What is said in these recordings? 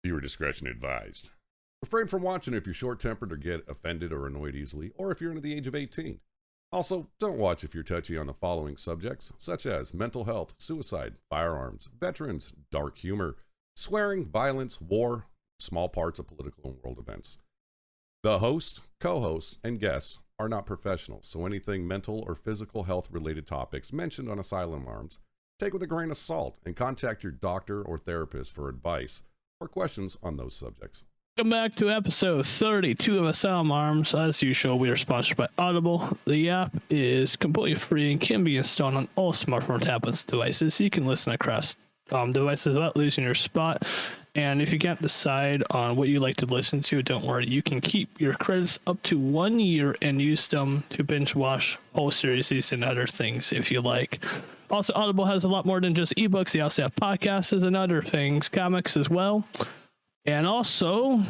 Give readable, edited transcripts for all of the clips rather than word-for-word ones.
Viewer discretion advised. Refrain from watching if you're short-tempered or get offended or annoyed easily, or if you're under the age of 18. Also, don't watch if you're touchy on the following subjects, such as mental health, suicide, firearms, veterans, dark humor, swearing, violence, war, small parts of political and world events. The host, co-hosts, and guests are not professionals, so anything mental or physical health related topics mentioned on Asylum Arms, take with a grain of salt and contact your doctor or therapist for advice or questions on those subjects. Welcome back to episode 32 of Asylum Arms. As usual, we are sponsored by Audible. The app is completely free and can be installed on all smartphone tablets devices. You can listen across devices without losing your spot. And if you can't decide on what you like to listen to, don't worry. You can keep your credits up to 1 year and use them to binge watch whole series and other things if you like. Also, Audible has a lot more than just ebooks. They also have podcasts and other things, comics as well. And also,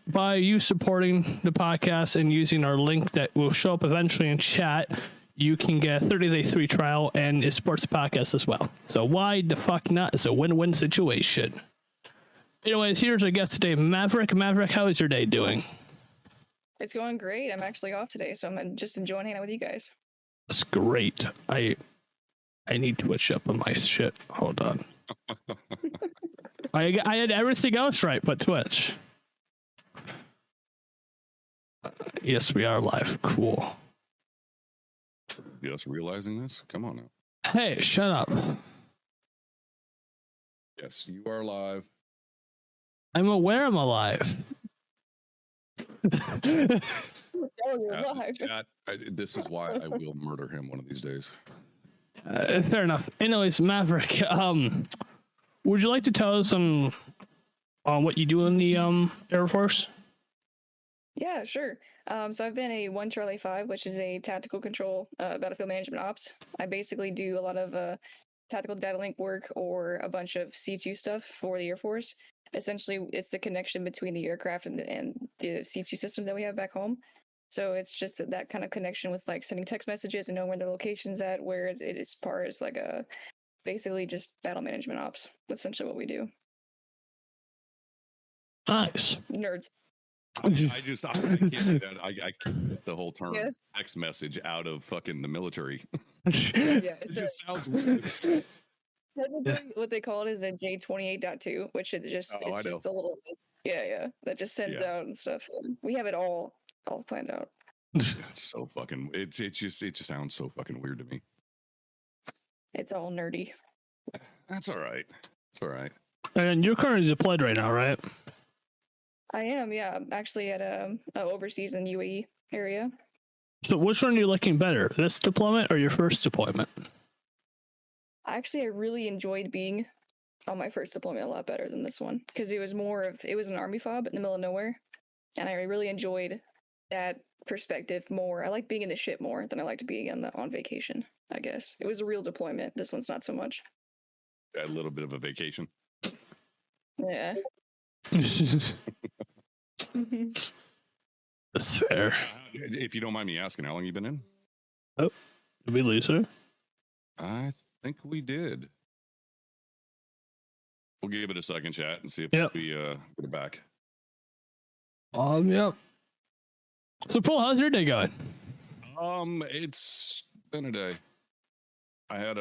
by you supporting the podcast and using our link that will show up eventually in chat, you can get a 30-day free trial, and it supports the podcast as well. So why the fuck not? It's a win-win situation. Anyways, here's our guest today, Maverick. Maverick, how is your day doing? It's going great. I'm actually off today, so I'm just enjoying hanging out with you guys. That's great. I need to switch up on my shit. Hold on. I had everything else right but Twitch. Yes, we are live. Cool. Just realizing this? Come on now. Hey, shut up. Yes, you are live. I'm aware I'm alive. Oh, you're live. Chat, this is why I will murder him one of these days. Fair enough. Anyways, Maverick, would you like to tell us on what you do in the Air Force? Yeah, sure. So I've been a 1 Charlie 5, which is a tactical control battlefield management ops. I basically do a lot of tactical data link work or a bunch of C2 stuff for the Air Force. Essentially, it's the connection between the aircraft and the C2 system that we have back home. So it's just that kind of connection with like sending text messages and knowing where the location's at, where it is part is like a basically just battle management ops. That's essentially what we do. Nice. Nerds. I can't do that. I can't get the whole term Yes. text message out of fucking the military. Yeah, It just sounds weird. technically what they call it is a J28.2, which is just Oh, I know. just a little yeah that just sends out and stuff. We have it all planned out. It's so fucking. It just sounds so fucking weird to me. It's all nerdy. That's all right. It's all right. And you're currently deployed right now, right? I am, yeah. I'm actually at overseas in UAE area. So which one are you liking better, this deployment or your first deployment? I really enjoyed being on my first deployment a lot better than this one because it was an army fob in the middle of nowhere, and I really enjoyed that perspective more. I like being in the ship more than I liked being on vacation. I guess it was a real deployment. This one's not so much. A little bit of a vacation. Yeah. That's fair. If you don't mind me asking, how long you been in? Did we lose her? I think we did. We'll give it a second, chat, and see if we get it back. Yep. So, Paul, how's your day going? It's been a day. I had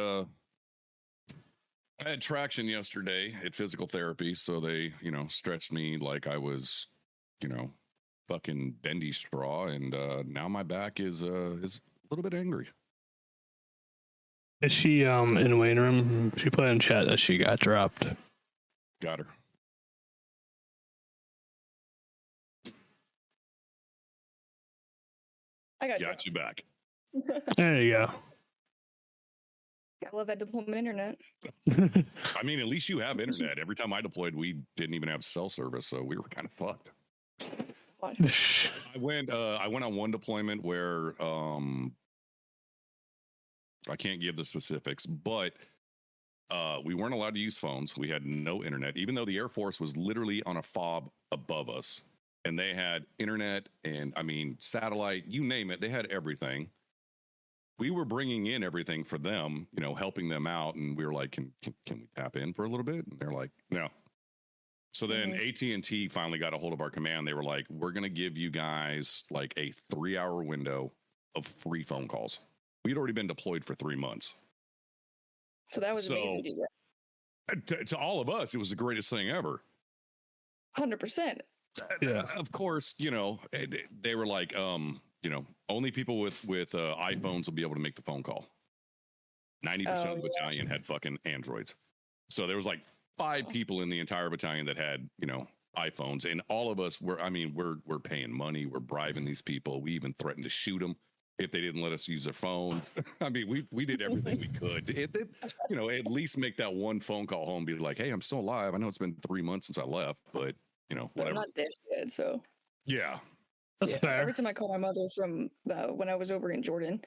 traction yesterday at physical therapy, so they, stretched me like I was, fucking bendy straw, and now my back is a little bit angry. Is she in the waiting room? She put in chat that she got dropped. Got her. I got you back. There you go. I love that deployment internet. I mean, at least you have internet. Every time I deployed, we didn't even have cell service, so we were kind of fucked. I went on one deployment where I can't give the specifics, but we weren't allowed to use phones. We had no internet, even though the Air Force was literally on a fob above us, and they had internet and satellite, you name it. They had everything. We were bringing in everything for them, helping them out, and we were like, "Can we tap in for a little bit?" And they're like, "No." So then AT&T finally got a hold of our command. They were like, we're going to give you guys like a 3-hour window of free phone calls. We'd already been deployed for 3 months. So that was amazing to do. To all of us, it was the greatest thing ever. 100%. Yeah. Of course, they were like, only people with iPhones will be able to make the phone call. 90% of the battalion had fucking Androids. So there was like 5 people in the entire battalion that had, iPhones, and all of us we're paying money. We're bribing these people. We even threatened to shoot them if they didn't let us use their phones. I mean, we did everything we could. At least make that one phone call home, be like, hey, I'm still alive. I know it's been 3 months since I left, but But whatever. I'm not dead yet, so. Yeah. That's fair. Every time I call my mother from when I was over in Jordan,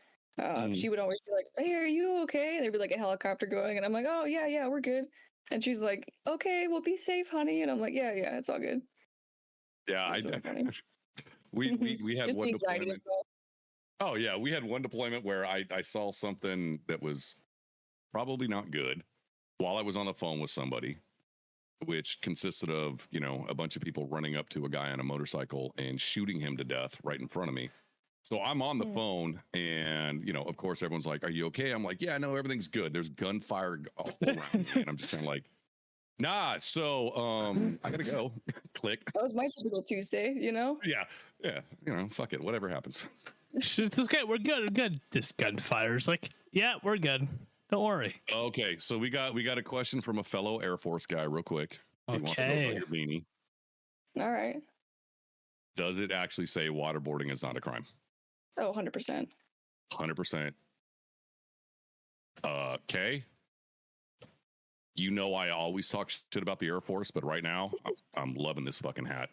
she would always be like, hey, are you okay? And there'd be like a helicopter going, and I'm like, oh, yeah, we're good. And she's like, okay, well, be safe, honey. And I'm like, yeah, it's all good. Yeah, Really funny. we had Just one the anxiety deployment. Oh yeah, we had one deployment where I saw something that was probably not good while I was on the phone with somebody, which consisted of, a bunch of people running up to a guy on a motorcycle and shooting him to death right in front of me. So I'm on the phone, and of course everyone's like, are you okay? I'm like, yeah, no, everything's good. There's gunfire all around me, and I'm just kind of like, nah, so I gotta go. Click. That was my typical Tuesday, Yeah, fuck it, whatever happens. It's okay. We're good. This gunfire's like, yeah, we're good. Don't worry. Okay, so we got a question from a fellow Air Force guy real quick. He wants to know about your beanie. All right. Does it actually say waterboarding is not a crime? Oh, 100%. 100%. Kay, I always talk shit about the Air Force, but right now I'm loving this fucking hat.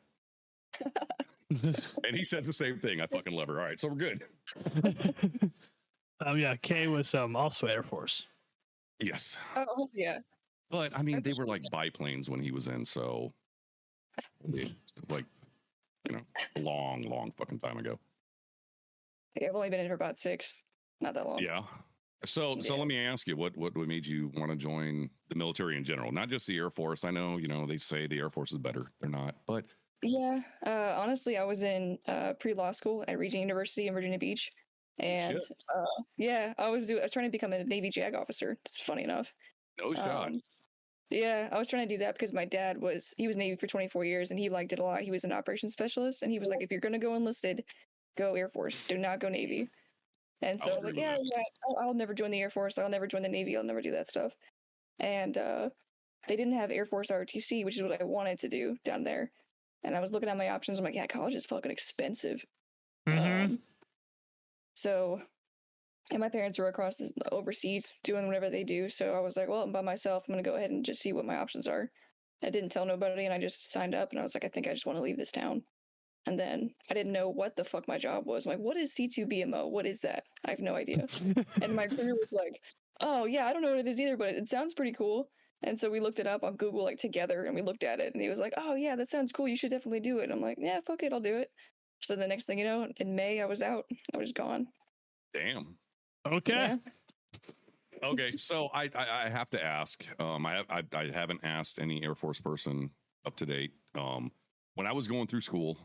And he says the same thing. I fucking love her. All right, so we're good. Yeah, Kay was also Air Force. Yes. Oh, yeah. But I mean, they were like biplanes when he was in, so it was like, long fucking time ago. Yeah, I've only been in for about 6. Not that long. Yeah. So let me ask you, what made you want to join the military in general? Not just the Air Force. I know, they say the Air Force is better. They're not, but yeah. Honestly, I was in pre-law school at Regent University in Virginia Beach, and I was trying to become a Navy JAG officer. It's funny enough. No shot. Yeah, I was trying to do that because my dad was Navy for 24 years, and he liked it a lot. He was an operations specialist, and he was like, if you're gonna go enlisted, go Air Force. Do not go Navy. And so I was like, yeah, I'll never join the Air Force. I'll never join the Navy. I'll never do that stuff. And they didn't have Air Force ROTC, which is what I wanted to do down there. And I was looking at my options. I'm like, yeah, college is fucking expensive. Mm-hmm. And my parents were overseas doing whatever they do. So I was like, well, I'm by myself. I'm going to go ahead and just see what my options are. I didn't tell nobody, and I just signed up, and I was like, I think I just want to leave this town. And then I didn't know what the fuck my job was. I'm like, what is C2BMO? What is that? I have no idea. And my crew was like, oh, yeah, I don't know what it is either, but it sounds pretty cool. And so we looked it up on Google, like, together, and we looked at it, and he was like, oh, yeah, that sounds cool. You should definitely do it. I'm like, yeah, fuck it, I'll do it. So the next thing you know, in May, I was out. I was gone. Damn. Okay. Yeah. Okay, so I have to ask. I haven't asked any Air Force person up to date. When I was going through school,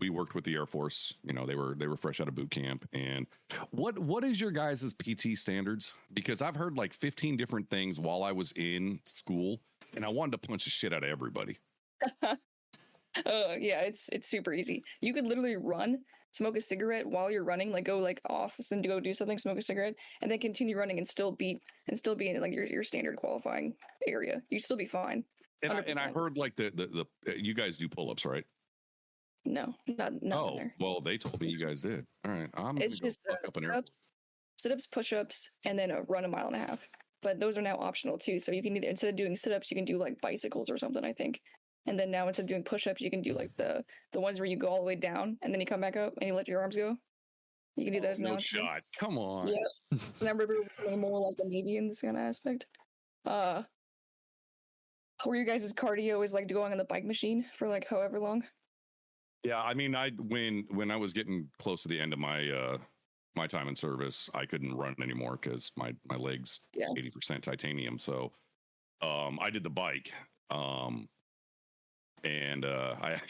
we worked with the Air Force. They were fresh out of boot camp. And what is your guys' PT standards? Because I've heard like 15 different things while I was in school, and I wanted to punch the shit out of everybody. Yeah, it's super easy. You could literally run, smoke a cigarette while you're running, like go like off and go do something, smoke a cigarette, and then continue running and still be in like your standard qualifying area. You'd still be fine. And I heard like the you guys do pull-ups, right? No, not in there. Well, they told me you guys did. All right, It's just sit-ups, push-ups, and then run a 1.5 miles. But those are now optional too. So you can either, instead of doing sit-ups, you can do like bicycles or something, I think. And then now instead of doing push-ups, you can do like the ones where you go all the way down and then you come back up and you let your arms go. You can do those now. No shot. Come on. Yeah. So now we're becoming more like the Navy in this kind of aspect. Where your guys' cardio is like going on the bike machine for like however long. Yeah, I mean, when I was getting close to the end of my my time in service, I couldn't run anymore because my legs 80% titanium. So I did the bike, And I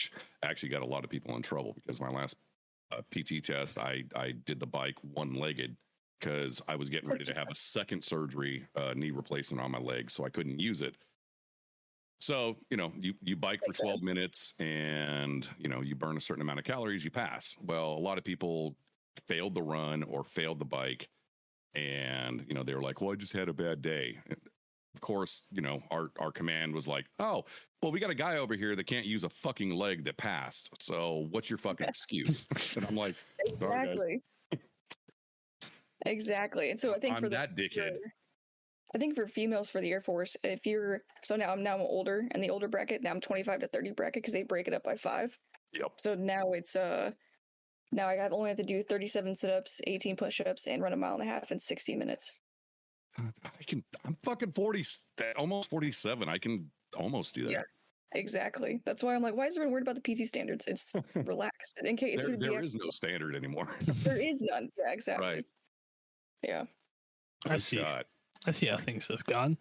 actually got a lot of people in trouble because my last PT test, I did the bike one-legged because I was getting ready to have a second surgery, knee replacement on my leg, so I couldn't use it. So, you bike for 12 minutes and, you burn a certain amount of calories, you pass. Well, a lot of people failed the run or failed the bike. And, they were like, well, I just had a bad day. Of course, our command was like, oh, well, we got a guy over here that can't use a fucking leg that passed. So what's your fucking excuse? And I'm like, sorry, guys. Exactly. And so I think I'm that dickhead. I think for females for the Air Force, now I'm older, and the older bracket, now I'm 25 to 30 bracket because they break it up by 5. Yep. So now it's now I only have to do 37 sit-ups, 18 push-ups, and run a mile and a half in 60 minutes. I'm fucking 40, almost 47. I can almost do that. Yeah, exactly. That's why I'm like, why is everyone worried about the PT standards? It's relaxed. In case there is no standard anymore. There is none. Yeah, exactly. Right. Yeah. I see how things have gone.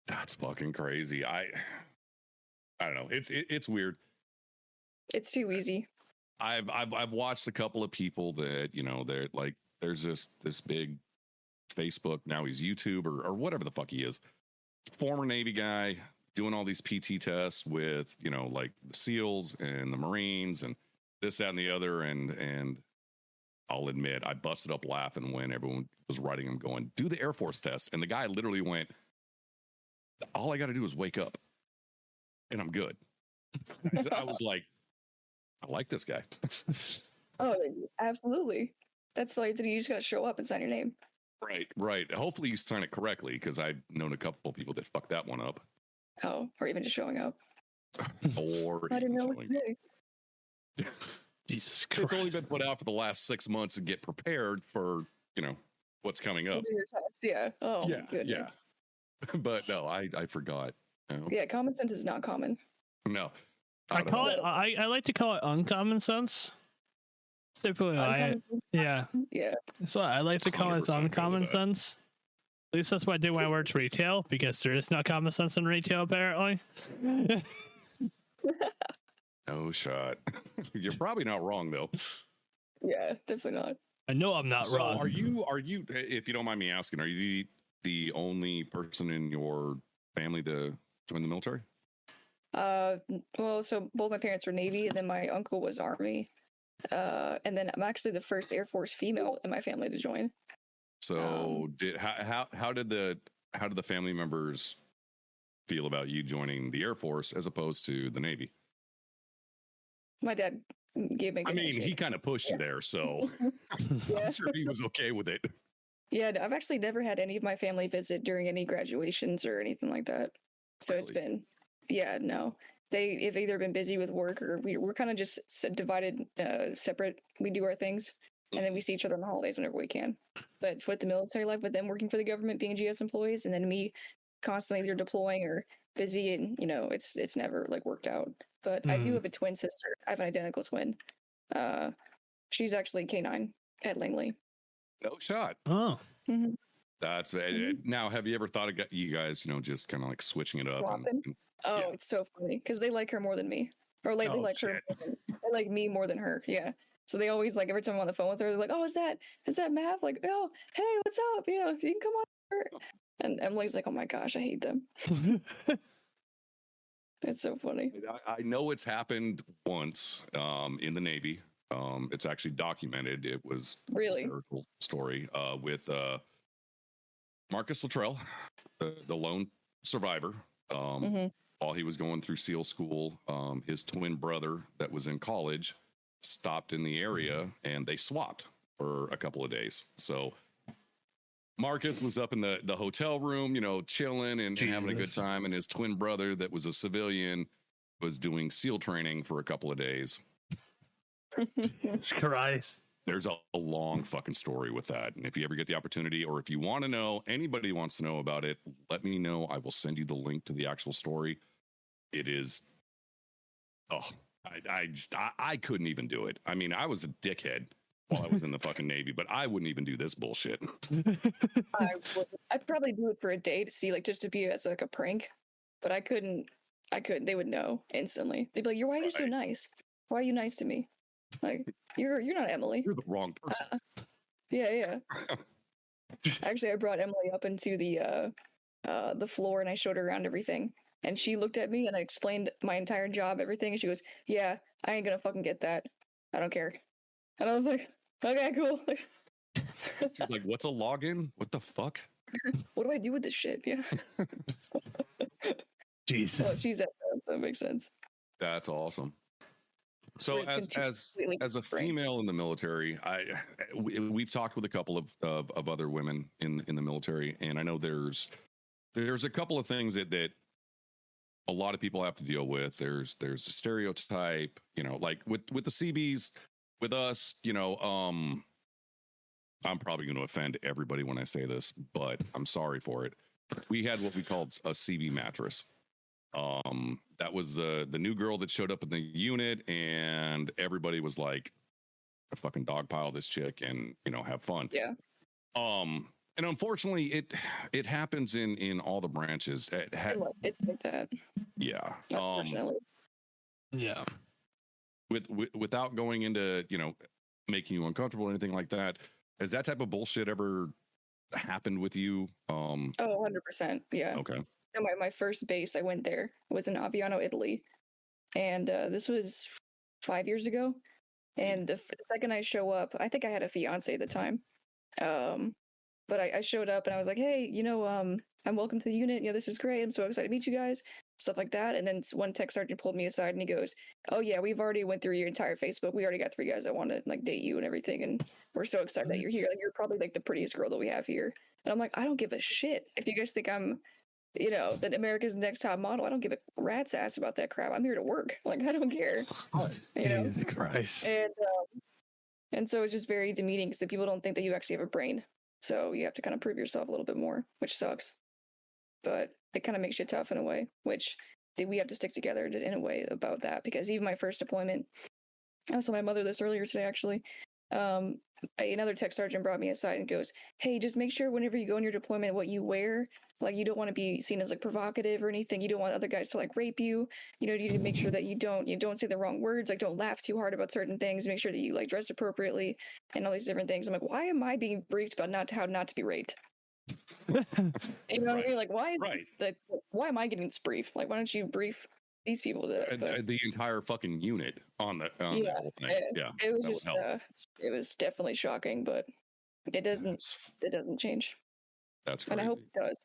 That's fucking crazy. I don't know. It's weird. It's too easy. I've watched a couple of people that, they're like, there's this big Facebook, now he's YouTube or whatever the fuck he is, former Navy guy doing all these PT tests with, like the SEALs and the Marines and this, that, and the other. And I'll admit, I busted up laughing when everyone was writing him going, do the Air Force test. And the guy literally went, all I got to do is wake up and I'm good. I was like, I like this guy. Oh, absolutely. That's like, you just got to show up and sign your name. Right. Hopefully you sign it correctly because I've known a couple of people that fucked that one up. Oh, or even just showing up. Or I didn't know what to do. Jesus Christ. It's only been put out for the last 6 months and get prepared for, what's coming up. Your test. Yeah. Oh, my goodness. Yeah. But no, I forgot. Yeah, common sense is not common. No. I like to call it uncommon sense. Typically, yeah. So I like to call it uncommon sense. At least that's what I did when I worked retail, because there is no common sense in retail, apparently. No shot. You're probably not wrong, though. Yeah, definitely not. I know I'm not wrong. Are you, if you don't mind me asking, are you the only person in your family to join the military? Well, so both my parents were Navy, and then my uncle was Army. And then I'm actually the first Air Force female in my family to join. So how did the family members feel about you joining the Air Force as opposed to the Navy? My dad gave me. He kind of pushed you there, so I'm sure he was okay with it. Yeah, I've actually never had any of my family visit during any graduations or anything like that. So Really? It's been, no. They've either been busy with work, or we're kind of just divided, separate. We do our things, and then we see each other on the holidays whenever we can. But with the military life, with them working for the government, being GS employees, and then me constantly either deploying or busy, and it's never like worked out. But I do have a twin sister. I have an identical twin. She's actually K9 at Langley. No shot. Oh. Mm-hmm. That's now. Have you ever thought of you guys, just kind of like switching it up? It's so funny because they like her more than me, or like they like her. They like me more than her. Yeah. So they always like every time I'm on the phone with her, they're like, "Oh, is that Mav?" Like, "Oh, hey, what's up? You can come on over." And Emily's like, "Oh my gosh, I hate them." It's so funny. I know it's happened once in the Navy. It's actually documented. It was really a hysterical story with Marcus Luttrell, the lone survivor. While he was going through SEAL school, his twin brother that was in college stopped in the area, and they swapped for a couple of days. So Marcus was up in the hotel room, chilling and having a good time. And his twin brother that was a civilian was doing SEAL training for a couple of days. Jesus Christ. There's a long fucking story with that. And if you ever get the opportunity, or if you want to know, anybody wants to know about it, let me know. I will send you the link to the actual story. It is, I couldn't even do it. I mean, I was a dickhead while I was in the fucking Navy, but I wouldn't even do this bullshit. I'd probably do it for a day to see, like, just to be as like a prank, but I couldn't. They would know instantly. They'd be like, "Why are you so Right. nice? Why are you nice to me? Like, you're not Emily." You're the wrong person. Yeah. Actually, I brought Emily up into the floor and I showed her around everything. And she looked at me and I explained my entire job, everything, and she goes, "Yeah, I ain't gonna fucking get that. I don't care." And I was like, "Okay, cool." She's like, "What's a login? What the fuck?" What do I do with this shit? Yeah. Jesus. Well, she's that makes sense. That's awesome. So We're completely as a different. female in the military, we've talked with a couple of other women in the military, and I know there's a couple of things that a lot of people have to deal with. There's a stereotype, like with the CBs, with us, I'm probably going to offend everybody when I say this, but I'm sorry for it. We had what we called a CB mattress. That was the new girl that showed up in the unit, and everybody was like, "A fucking dogpile this chick," and have fun. Yeah. And unfortunately, it happens in all the branches. It's like that. Yeah. Unfortunately. Yeah. Without going into making you uncomfortable or anything like that, has that type of bullshit ever happened with you? Oh, 100%. Yeah. Okay. My first base I went there was in Aviano, Italy, and this was 5 years ago. And the second I show up, I think I had a fiance at the time, but I showed up and I was like, "Hey, I'm welcome to the unit. This is great. I'm so excited to meet you guys." Stuff like that. And then one tech sergeant pulled me aside and he goes, "Oh yeah, we've already went through your entire Facebook. We already got 3 guys that want to like date you and everything, and we're so excited that you're here. Like, you're probably like the prettiest girl that we have here." And I'm like, "I don't give a shit if you guys think I'm that America's Next Top Model. I don't give a rat's ass about that crap. I'm here to work. Like, I don't care." Jesus Christ. And so it's just very demeaning because people don't think that you actually have a brain. So you have to kind of prove yourself a little bit more, which sucks. But it kind of makes you tough in a way, which we have to stick together in a way about that. Because even my first deployment, I saw my mother this earlier today, actually. Another tech sergeant brought me aside and goes, "Hey, just make sure whenever you go on your deployment, what you wear, like, you don't want to be seen as like provocative or anything. You don't want other guys to like rape you. You need to make sure that you don't say the wrong words. Like, don't laugh too hard about certain things. Make sure that you like dress appropriately and all these different things." I'm like, why am I being briefed about how not to be raped? What I mean? Like, why is why am I getting this brief? Like, why don't you brief these people? The entire fucking unit on the whole thing. Yeah, it was just it was definitely shocking, but it doesn't change. That's crazy. And I hope it does.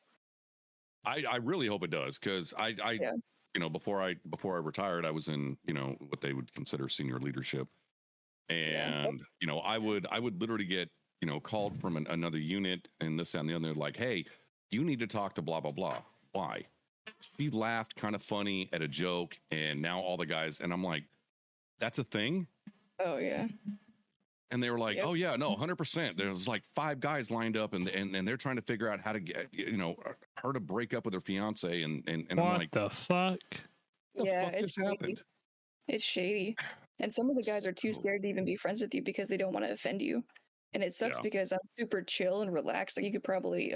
I really hope it does, because I before I retired, I was in what they would consider senior leadership, and I would literally get called from another unit and this and the other, like, "Hey, you need to talk to blah blah blah." Why? She laughed kind of funny at a joke, and now all the guys, and I'm like, "That's a thing?" Oh yeah. And they were like, "Oh yeah, no, 100%. There's like 5 guys lined up, and they're trying to figure out how to get her to break up with her fiance." And I'm like, "What the fuck? What the fuck just happened?" It's shady, and some of the guys are too scared to even be friends with you because they don't want to offend you, and it sucks because I'm super chill and relaxed. Like, you could probably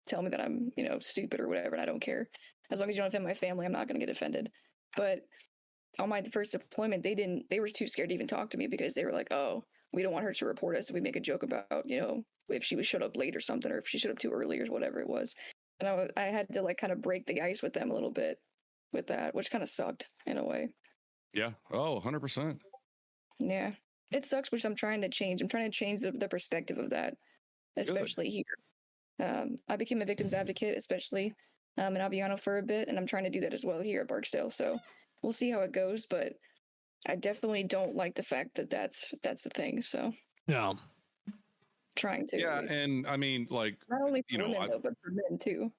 tell me that I'm stupid or whatever, and I don't care. As long as you don't offend my family, I'm not going to get offended. But on my first deployment, they were too scared to even talk to me because they were like, "Oh, we don't want her to report us if we make a joke about, if she showed up late or something, or if she showed up too early or whatever it was." And I had to like kind of break the ice with them a little bit with that, which kind of sucked in a way. Yeah. Oh, 100%. Yeah. It sucks, which I'm trying to change. I'm trying to change the perspective of that, especially here. I became a victim's advocate, especially in Aviano for a bit, and I'm trying to do that as well here at Barksdale. So we'll see how it goes, but I definitely don't like the fact that that's the thing. So yeah, trying to. Yeah, and I mean, like, not only for women though, but for men too.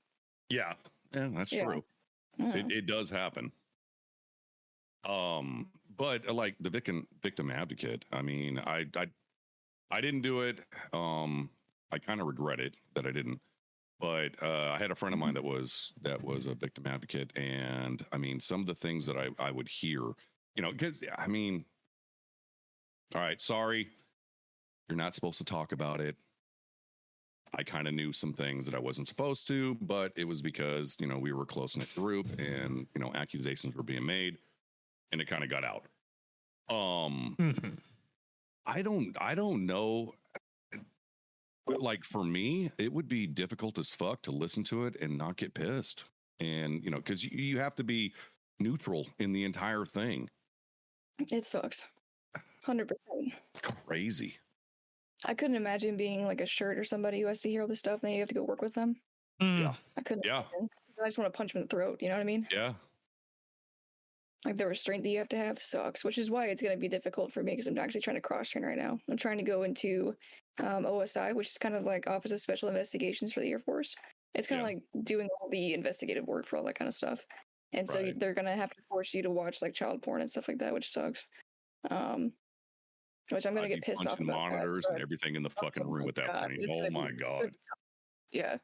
Yeah, that's true. It does happen. But like the victim advocate, I mean, I didn't do it. I kind of regret it that I didn't. But I had a friend of mine that was a victim advocate, and I mean, some of the things that I would hear, because I mean, all right, sorry, You're not supposed to talk about it. I kind of knew some things that I wasn't supposed to, but it was because, we were a close-knit group and, accusations were being made and it kind of got out. I don't know. Like for me, it would be difficult as fuck to listen to it and not get pissed. And, because you have to be neutral in the entire thing. It sucks. 100%. Crazy. I couldn't imagine being like a shirt or somebody who has to hear all this stuff and then you have to go work with them. Yeah. I couldn't. Yeah. Imagine. I just want to punch them in the throat. You know what I mean? Yeah. Like the restraint that you have to have sucks, which is why it's going to be difficult for me because I'm actually trying to cross train right now. I'm trying to go into OSI, which is kind of like Office of Special Investigations for the Air Force. It's kind of like doing all the investigative work for all that kind of stuff. And so they're going to have to force you to watch like child porn and stuff like that, which sucks. Which I'm going to get pissed off about. Monitors and everything in the fucking room at that point. Oh my God. Yeah.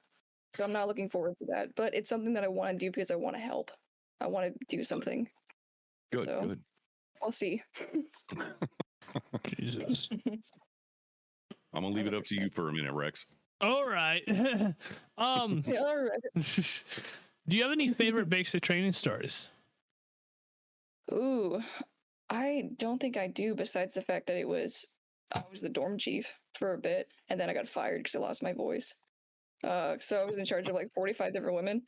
So I'm not looking forward to that, but it's something that I want to do because I want to help. I want to do something. Good. We'll see. Jesus. I'm gonna leave it up to you for a minute, Rex. All right. All right. Do you have any favorite basic training stories? Ooh, I don't think I do. Besides the fact that I was the dorm chief for a bit, and then I got fired because I lost my voice. So I was in charge of like 45 different women,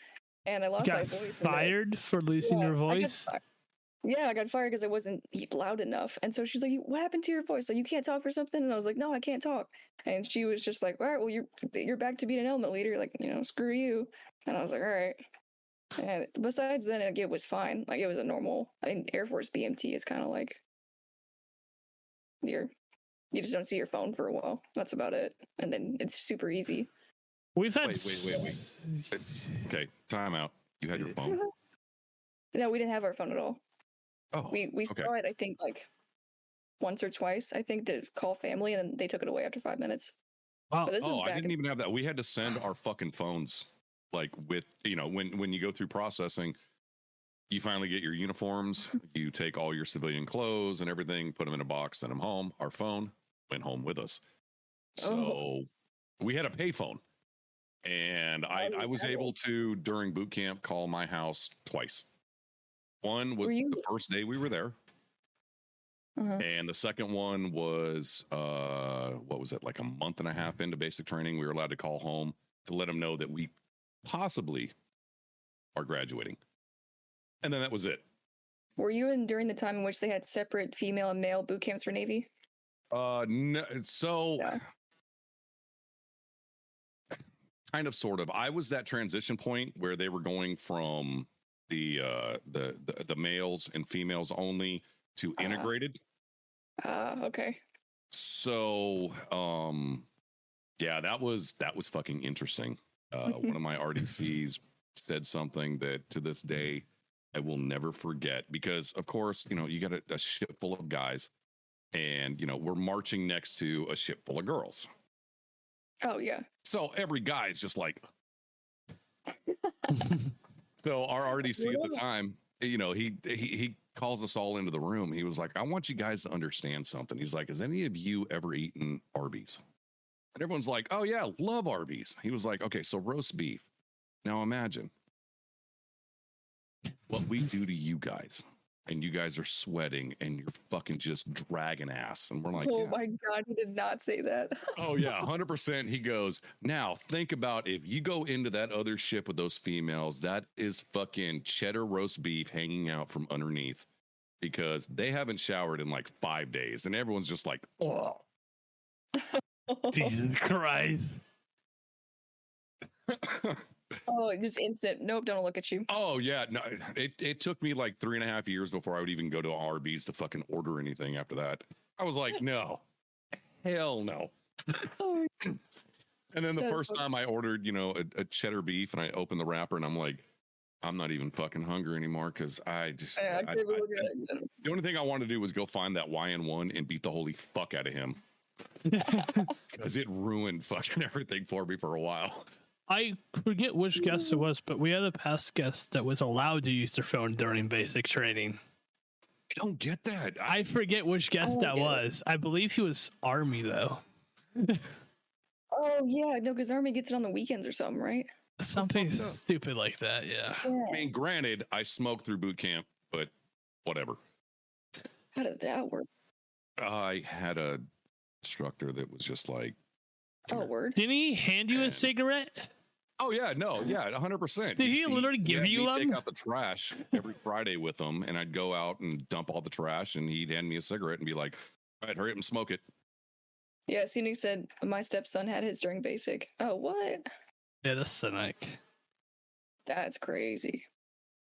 and I lost my voice. Fired for losing your voice? I got fired because I wasn't loud enough. And so she's like, "What happened to your voice? Like, you can't talk for something?" And I was like, "No, I can't talk." And she was just like, "All right, well, you're back to being an element leader. Like, screw you." And I was like, "All right." And besides then, it was fine. Like, it was a normal. I mean, Air Force BMT is kind of like you just don't see your phone for a while. That's about it. And then it's super easy. We've had wait. Okay, time out. You had your phone? No, we didn't have our phone at all. Oh, we saw it, I think, like once or twice, I think, to call family, and then they took it away after 5 minutes. Wow. I didn't even have that. We had to send our fucking phones, like with, when you go through processing, you finally get your uniforms, you take all your civilian clothes and everything, put them in a box, send them home. Our phone went home with us. So we had a payphone. And I was able to, during boot camp, call my house twice. One was the first day we were there. And the second one was, what was it, like a month and a half into basic training? We were allowed to call home to let them know that we possibly are graduating. And then that was it. Were you in during the time in which they had separate female and male boot camps for Navy? No, so... Yeah. Kind of, sort of. I was that transition point where they were going from the males and females only to integrated. Okay. So, yeah, that was fucking interesting. One of my RDCs said something that to this day I will never forget because, of course, you got a ship full of guys, and we're marching next to a ship full of girls. Oh, yeah. So every guy is just like, so our RDC at the time, he calls us all into the room. He was like, "I want you guys to understand something." He's like, "Has any of you ever eaten Arby's?" And everyone's like, "Oh yeah, love Arby's." He was like, "Okay, so roast beef. Now imagine what we do to you guys. And you guys are sweating and you're fucking just dragging ass." And we're like, "Oh my God, he did not say that." Oh yeah, 100%. He goes, "Now think about if you go into that other ship with those females, that is fucking cheddar roast beef hanging out from underneath because they haven't showered in like 5 days." And everyone's just like, "Oh." Jesus Christ. Oh, just instant. Nope, don't look at you. Oh yeah, no. It took me like 3.5 years before I would even go to Arby's to fucking order anything after that. I was like, no, hell no. And then the first time I ordered, a cheddar beef, and I opened the wrapper, and I'm like, I'm not even fucking hungry anymore because the only thing I wanted to do was go find that YN1 and beat the holy fuck out of him because it ruined fucking everything for me for a while. I forget which guest it was, but we had a past guest that was allowed to use their phone during basic training. I don't get that. I forget which guest that was. I believe he was Army, though. Oh yeah, no, because the army gets it on the weekends or something, right? Something fucked up. stupid like that. Yeah. I mean, granted, I smoked through boot camp, but whatever. How did that work? I had a instructor that was just like, Oh, word. Didn't he hand you a And- cigarette? oh yeah, no, yeah, 100%. Did he literally give had you me them? take out the trash every Friday with him, and I'd go out and dump all the trash, and he'd hand me a cigarette and be like, "All right, hurry up and smoke it." Yeah, Scenic said my stepson had his during basic. Oh, what? Yeah, that's cynic. That's crazy.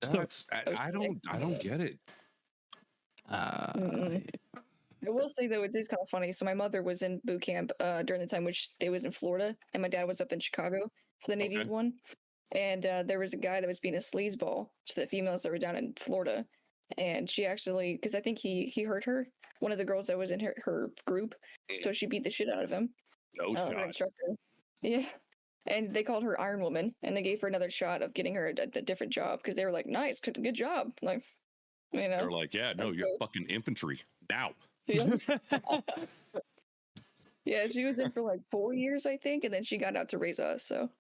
That's I don't get it. Mm-mm. I will say though, it is kind of funny. So my mother was in boot camp during the time which they was in Florida, and my dad was up in Chicago for the Navy Okay. one. And there was a guy that was being a sleazeball to the females that were down in Florida, and she actually, because I think he hurt her, one of the girls that was in her group, so she beat the shit out of him. No Her shot. instructor. Yeah. And they called her Iron Woman, and they gave her another shot of getting her a different job because they were like, "Nice, good job." Like, you They're know. like, "Yeah, no, you're fucking infantry now." Yeah. Yeah, she was in for like 4 years, I think, and then she got out to raise us. So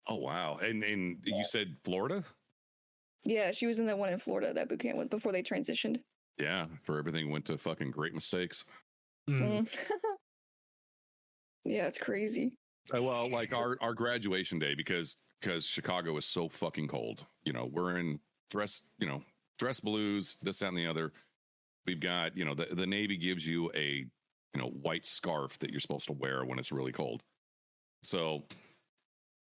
Oh wow, and you said Florida? yeah, she was in the one in Florida that boot camp went before they transitioned. Yeah, for everything went to fucking great mistakes. Mm. Yeah, it's crazy. Well, like our graduation day, because Chicago is so fucking cold. You know, we're in dress blues, this, that, and the other. We've got, the Navy gives you a, white scarf that you're supposed to wear when it's really cold. So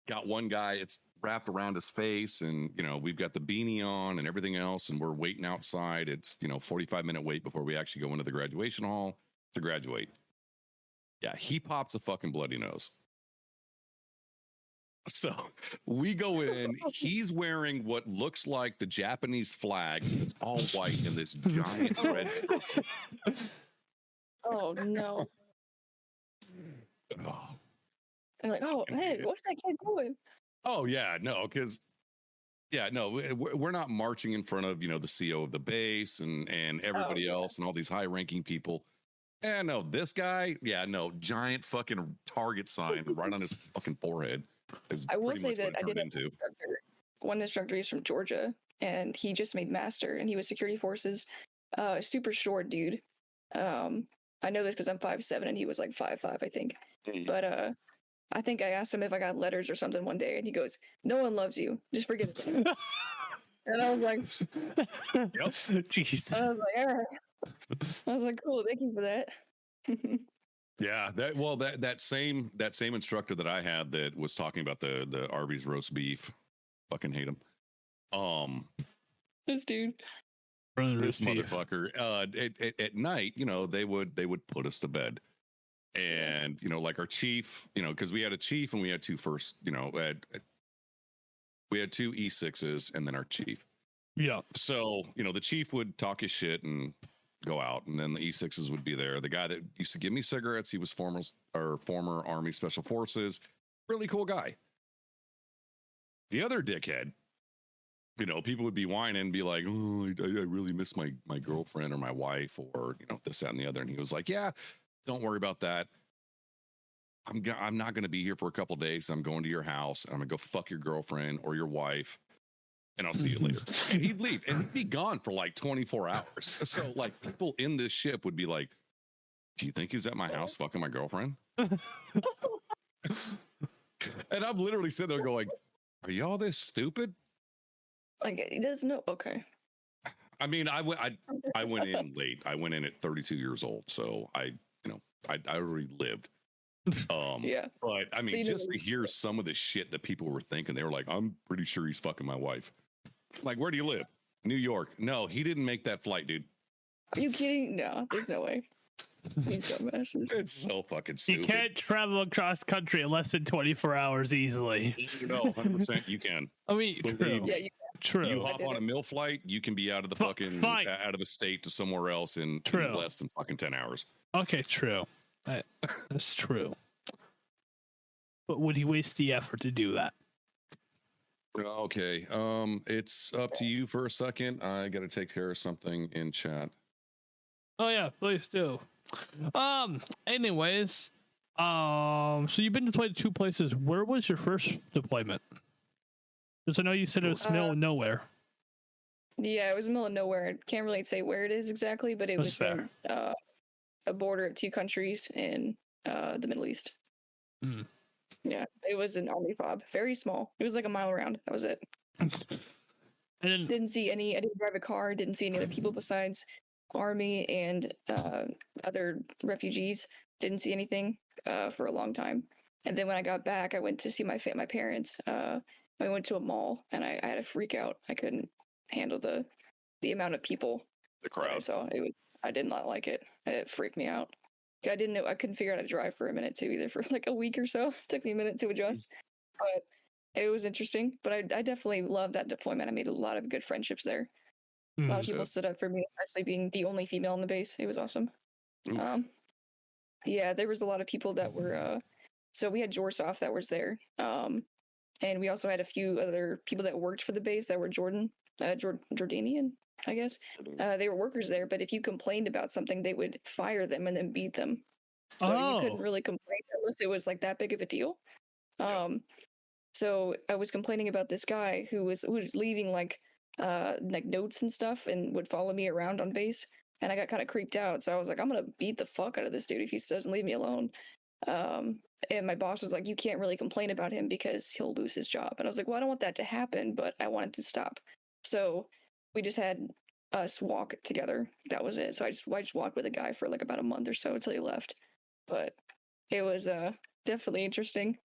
got one guy, it's wrapped around his face, and we've got the beanie on and everything else, and we're waiting outside. It's 45-minute wait before we actually go into the graduation hall to graduate. Yeah, he pops a fucking bloody nose. So we go in, he's wearing what looks like the Japanese flag. It's all white and this giant red. Oh no. Oh. And like, oh hey, what's that kid doing? Oh yeah, no, because we're not marching in front of the CO of the base and everybody else and all these high-ranking people. And no, this guy, giant fucking target sign right on his fucking forehead. I will say that I did have one instructor. He's from Georgia, and he just made master, and he was security forces. Super short dude. I know this because I'm 5'7", and he was like 5'5", I think. But I think I asked him if I got letters or something one day, and he goes, "No one loves you. Just forget it." And I was like, "Yep." Jeez. I was like, all right. I was like, cool. Thank you for that. Yeah, that same instructor that I had that was talking about the Arby's roast beef, fucking hate him. This dude. This motherfucker. At night, they would put us to bed, and like our chief, because we had a chief and we had two first, we had two E6s and then our chief. Yeah. So the chief would talk his shit and go out, and then the E6s would be there. The guy that used to give me cigarettes, he was former Army Special Forces, really cool guy. The other dickhead, people would be whining and be like, "Oh, I really miss my girlfriend or my wife or this, that, and the other." And he was like, "Yeah, don't worry about that. I'm not going to be here for a couple of days. I'm going to your house and I'm going to go fuck your girlfriend or your wife, and I'll see you later." And he'd leave and he'd be gone for like 24 hours. So like people in this ship would be like, "Do you think he's at my house fucking my girlfriend?" And I'm literally sitting there going, "Are y'all this stupid?" Like, he doesn't know. Okay. I mean, I went in late. I went in at 32 years old. So I already lived. Yeah. But I mean, So just to hear some of the shit that people were thinking, they were like, "I'm pretty sure he's fucking my wife." Like, where do you live? New York. No, he didn't make that flight, dude. Are you kidding? No, there's no way. These dumbasses. It's so fucking stupid. You can't travel across country in less than 24 hours easily. No, 100% you can. I mean, true. Yeah, True. You hop on a mill flight, you can be out of the fucking out of the state to somewhere else in less than fucking 10 hours. Okay, true. That's true. But would he waste the effort to do that? Okay. It's up to you for a second. I got to take care of something in chat. Oh yeah, please do. Anyways, So you've been deployed to 2 places. Where was your first deployment? Because I know you said it was middle of nowhere. Yeah, it was in the middle of nowhere. I can't really say where it is exactly, but it That's was fair. in a border of 2 countries in the Middle East. Mm. Yeah, it was an army fob, very small. It was like a mile around. That was it. And then, Didn't see any. I didn't drive a car. Didn't see any other people besides army and other refugees. Didn't see anything for a long time. And then when I got back, I went to see my parents. I went to a mall and I had a freak out. I couldn't handle the amount of people The that I crowd. saw. I did not like it. It freaked me out. I didn't know. I couldn't figure out how to drive for a minute too, either for like a week or so. It took me a minute to adjust, but it was interesting. But I definitely loved that deployment. I made a lot of good friendships there. A lot of people stood up for me, especially being the only female on the base. It was awesome. Oof. Yeah, there was a lot of people that were. So we had Jorsoff that was there, and we also had a few other people that worked for the base that were Jordanian, I guess. They were workers there, but if you complained about something, they would fire them and then beat them. So you couldn't really complain unless it was like that big of a deal. So I was complaining about this guy who was leaving like notes and stuff and would follow me around on base, and I got kind of creeped out. So I was like, I'm gonna beat the fuck out of this dude if he doesn't leave me alone. And my boss was like, you can't really complain about him because he'll lose his job. And I was like, well, I don't want that to happen, but I want it to stop. So we just had us walk together. That was it. So I just walked with a guy for like about a month or so until he left. But it was definitely interesting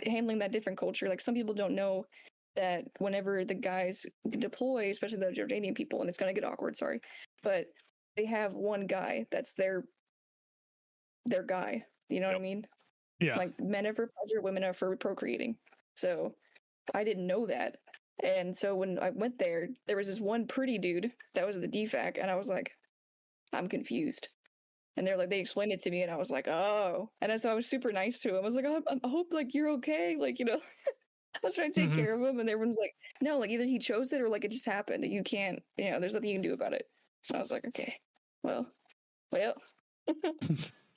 handling that different culture. Like some people don't know that whenever the guys deploy, especially the Jordanian people, and it's gonna get awkward, sorry, but they have one guy that's their guy. You know what I mean? yeah. Like men are for pleasure, women are for procreating. So I didn't know that. And so when I went there, there was this one pretty dude that was the DFAC, and I was like, I'm confused. And they're like, they explained it to me, and I was like, oh. And so I was super nice to him. I was like, oh, I hope like you're okay. Like, you know, I was trying to take care of him, and everyone's like, no, like either he chose it or like it just happened that you can't, you know, there's nothing you can do about it. So I was like, okay, well.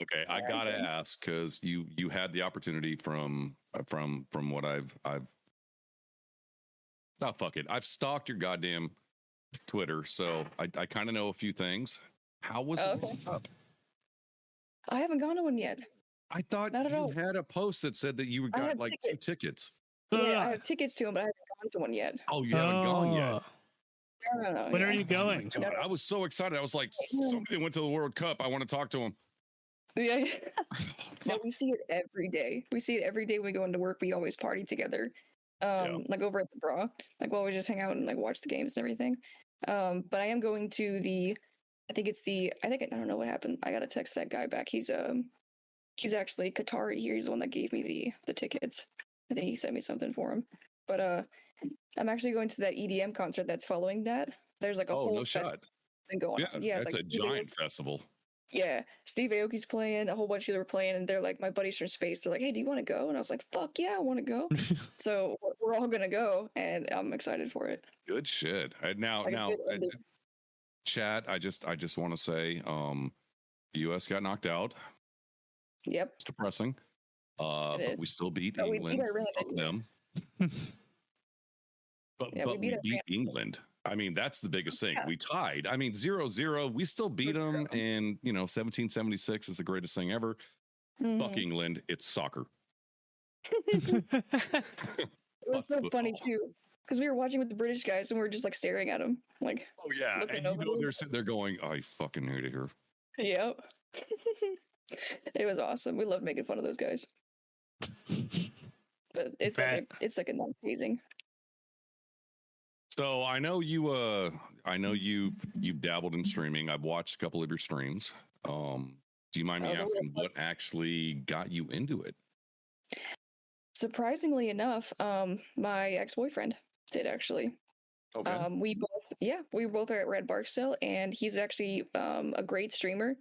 Okay, I gotta ask because you had the opportunity from what I've oh fuck it, I've stalked your goddamn Twitter, so I kind of know a few things. How was it up? I haven't gone to one yet. I thought Not at you all. had a post that said that you got like tickets. 2 tickets. Yeah, I have tickets to him, but I haven't gone to one yet. Oh, you haven't gone yet. No. When are you going? God, I was so excited. I was like, somebody went to the World Cup. I want to talk to him. Yeah. No, we see it every day. We see it every day when we go into work. We always party together. Like over at the Bra. Like we'll always just hang out and like watch the games and everything. But I am going to I don't know what happened. I gotta text that guy back. He's actually Qatari here. He's the one that gave me the tickets. I think he sent me something for him. But I'm actually going to that EDM concert that's following that. There's like a whole shot thing going on. Yeah, that's like a giant festival. Yeah, Steve Aoki's playing, a whole bunch of them are playing, and they're like, my buddies from space. They're like, hey, do you want to go? And I was like, fuck yeah, I want to go. So we're all gonna go, and I'm excited for it. Good shit. Now, chat. I just want to say, the U.S. got knocked out. Yep. It's depressing. But we still beat We England. beat Iran. Fuck them. But we beat England. I mean, that's the biggest thing. We tied. I mean, 0-0. We still beat them, and 1776 is the greatest thing ever. Fuck England. It's soccer. It was so funny too, because we were watching with the British guys, and we were just like staring at them, like. Oh yeah, and they're sitting there going, "I fucking hate it here." Yep. It was awesome. We loved making fun of those guys. But it's like a non-phasing. So I know you've dabbled in streaming. I've watched a couple of your streams. Do you mind me asking what actually got you into it? Surprisingly enough, my ex-boyfriend did actually. Okay. We both are at Red Barksdale, and he's actually a great streamer.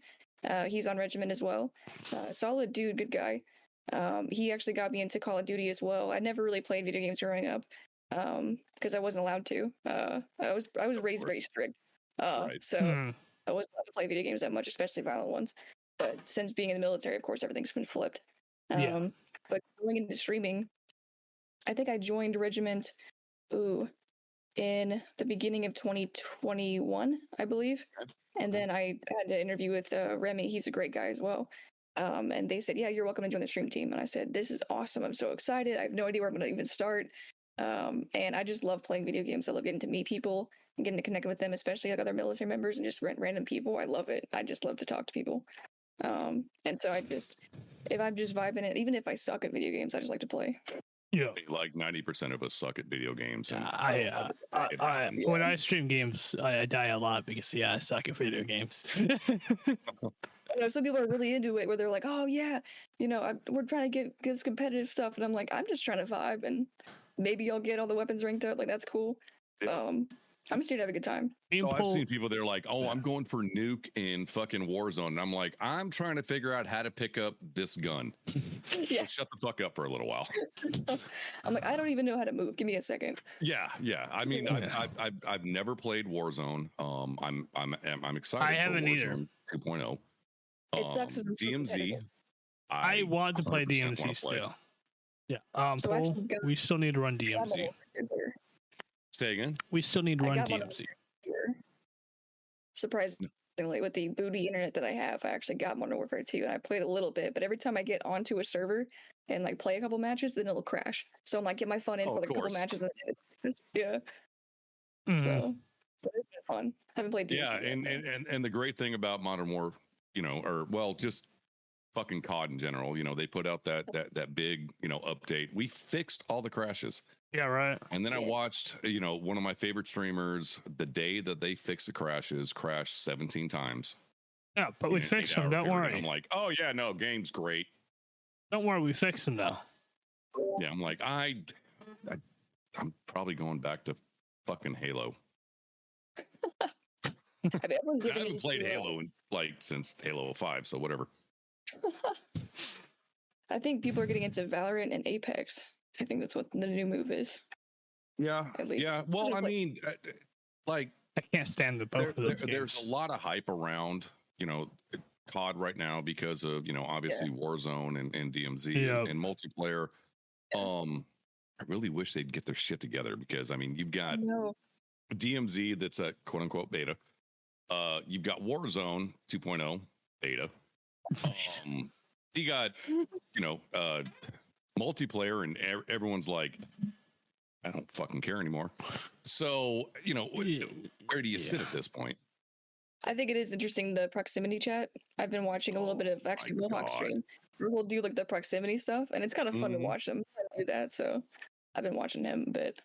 He's on Regiment as well. Solid dude, good guy. He actually got me into Call of Duty as well. I never really played video games growing up. Because I wasn't allowed to. I was raised very strict. So I wasn't allowed to play video games that much, especially violent ones. But since being in the military, of course, everything's been flipped. Yeah. But going into streaming, I think I joined Regiment in the beginning of 2021, I believe. And then I had an interview with Remy. He's a great guy as well. And they said, yeah, you're welcome to join the stream team. And I said, this is awesome. I'm so excited. I have no idea where I'm going to even start. And I just love playing video games. I love getting to meet people and getting to connect with them, especially like other military members and just random people. I love it. I just love to talk to people. And so if I'm just vibing it, even if I suck at video games, I just like to play. Yeah. Like 90% of us suck at video games. And When I stream games, I die a lot because I suck at video games. Some people are really into it where they're like, oh yeah, we're trying to get this competitive stuff. And I'm like, I'm just trying to vibe and maybe I'll get all the weapons ranked up. Like, that's cool. I'm just here to have a good time. I've seen people, they're like, I'm going for nuke in fucking Warzone. And I'm like, I'm trying to figure out how to pick up this gun. So shut the fuck up for a little while. I'm like, I don't even know how to move. Give me a second. Yeah. I mean, I've never played Warzone. I'm excited. I haven't either. 2.0. It sucks as DMZ. I want to play DMZ still. Yeah. We still need to run DMZ. Say again? We still need to run DMZ. Surprisingly, with the booty internet that I have, I actually got Modern Warfare 2, and I played a little bit, but every time I get onto a server and like play a couple matches, then it'll crash. So I'm like, get my fun in for like a couple matches. Yeah. Mm-hmm. So but it's been fun. I haven't played DMZ yet, and the great thing about Modern War, just fucking COD in general, they put out that big, update. We fixed all the crashes. Yeah, right. And then I watched, one of my favorite streamers, the day that they fixed the crashes, crashed 17 times. Yeah, but we fixed them. Don't worry. And I'm like, oh yeah, no, game's great. Don't worry, we fixed them now. Yeah, I'm like, I'm probably going back to fucking Halo. I haven't played Halo since Halo 5, so whatever. I think people are getting into Valorant and Apex. I think that's what the new move is. Yeah. At least. Yeah. Well, I mean, I can't stand the both of those games. There's a lot of hype around, COD right now because of, obviously Warzone and DMZ and multiplayer. I really wish they'd get their shit together because, I mean, you've got DMZ that's a quote unquote beta. You've got Warzone 2.0 beta. You got, multiplayer, and everyone's like, I don't fucking care anymore. So, where do you sit at this point? I think it is interesting, the proximity chat. I've been watching a little bit of actually Mohawk stream. He'll do like the proximity stuff, and it's kind of fun to watch him do that. So I've been watching him a bit.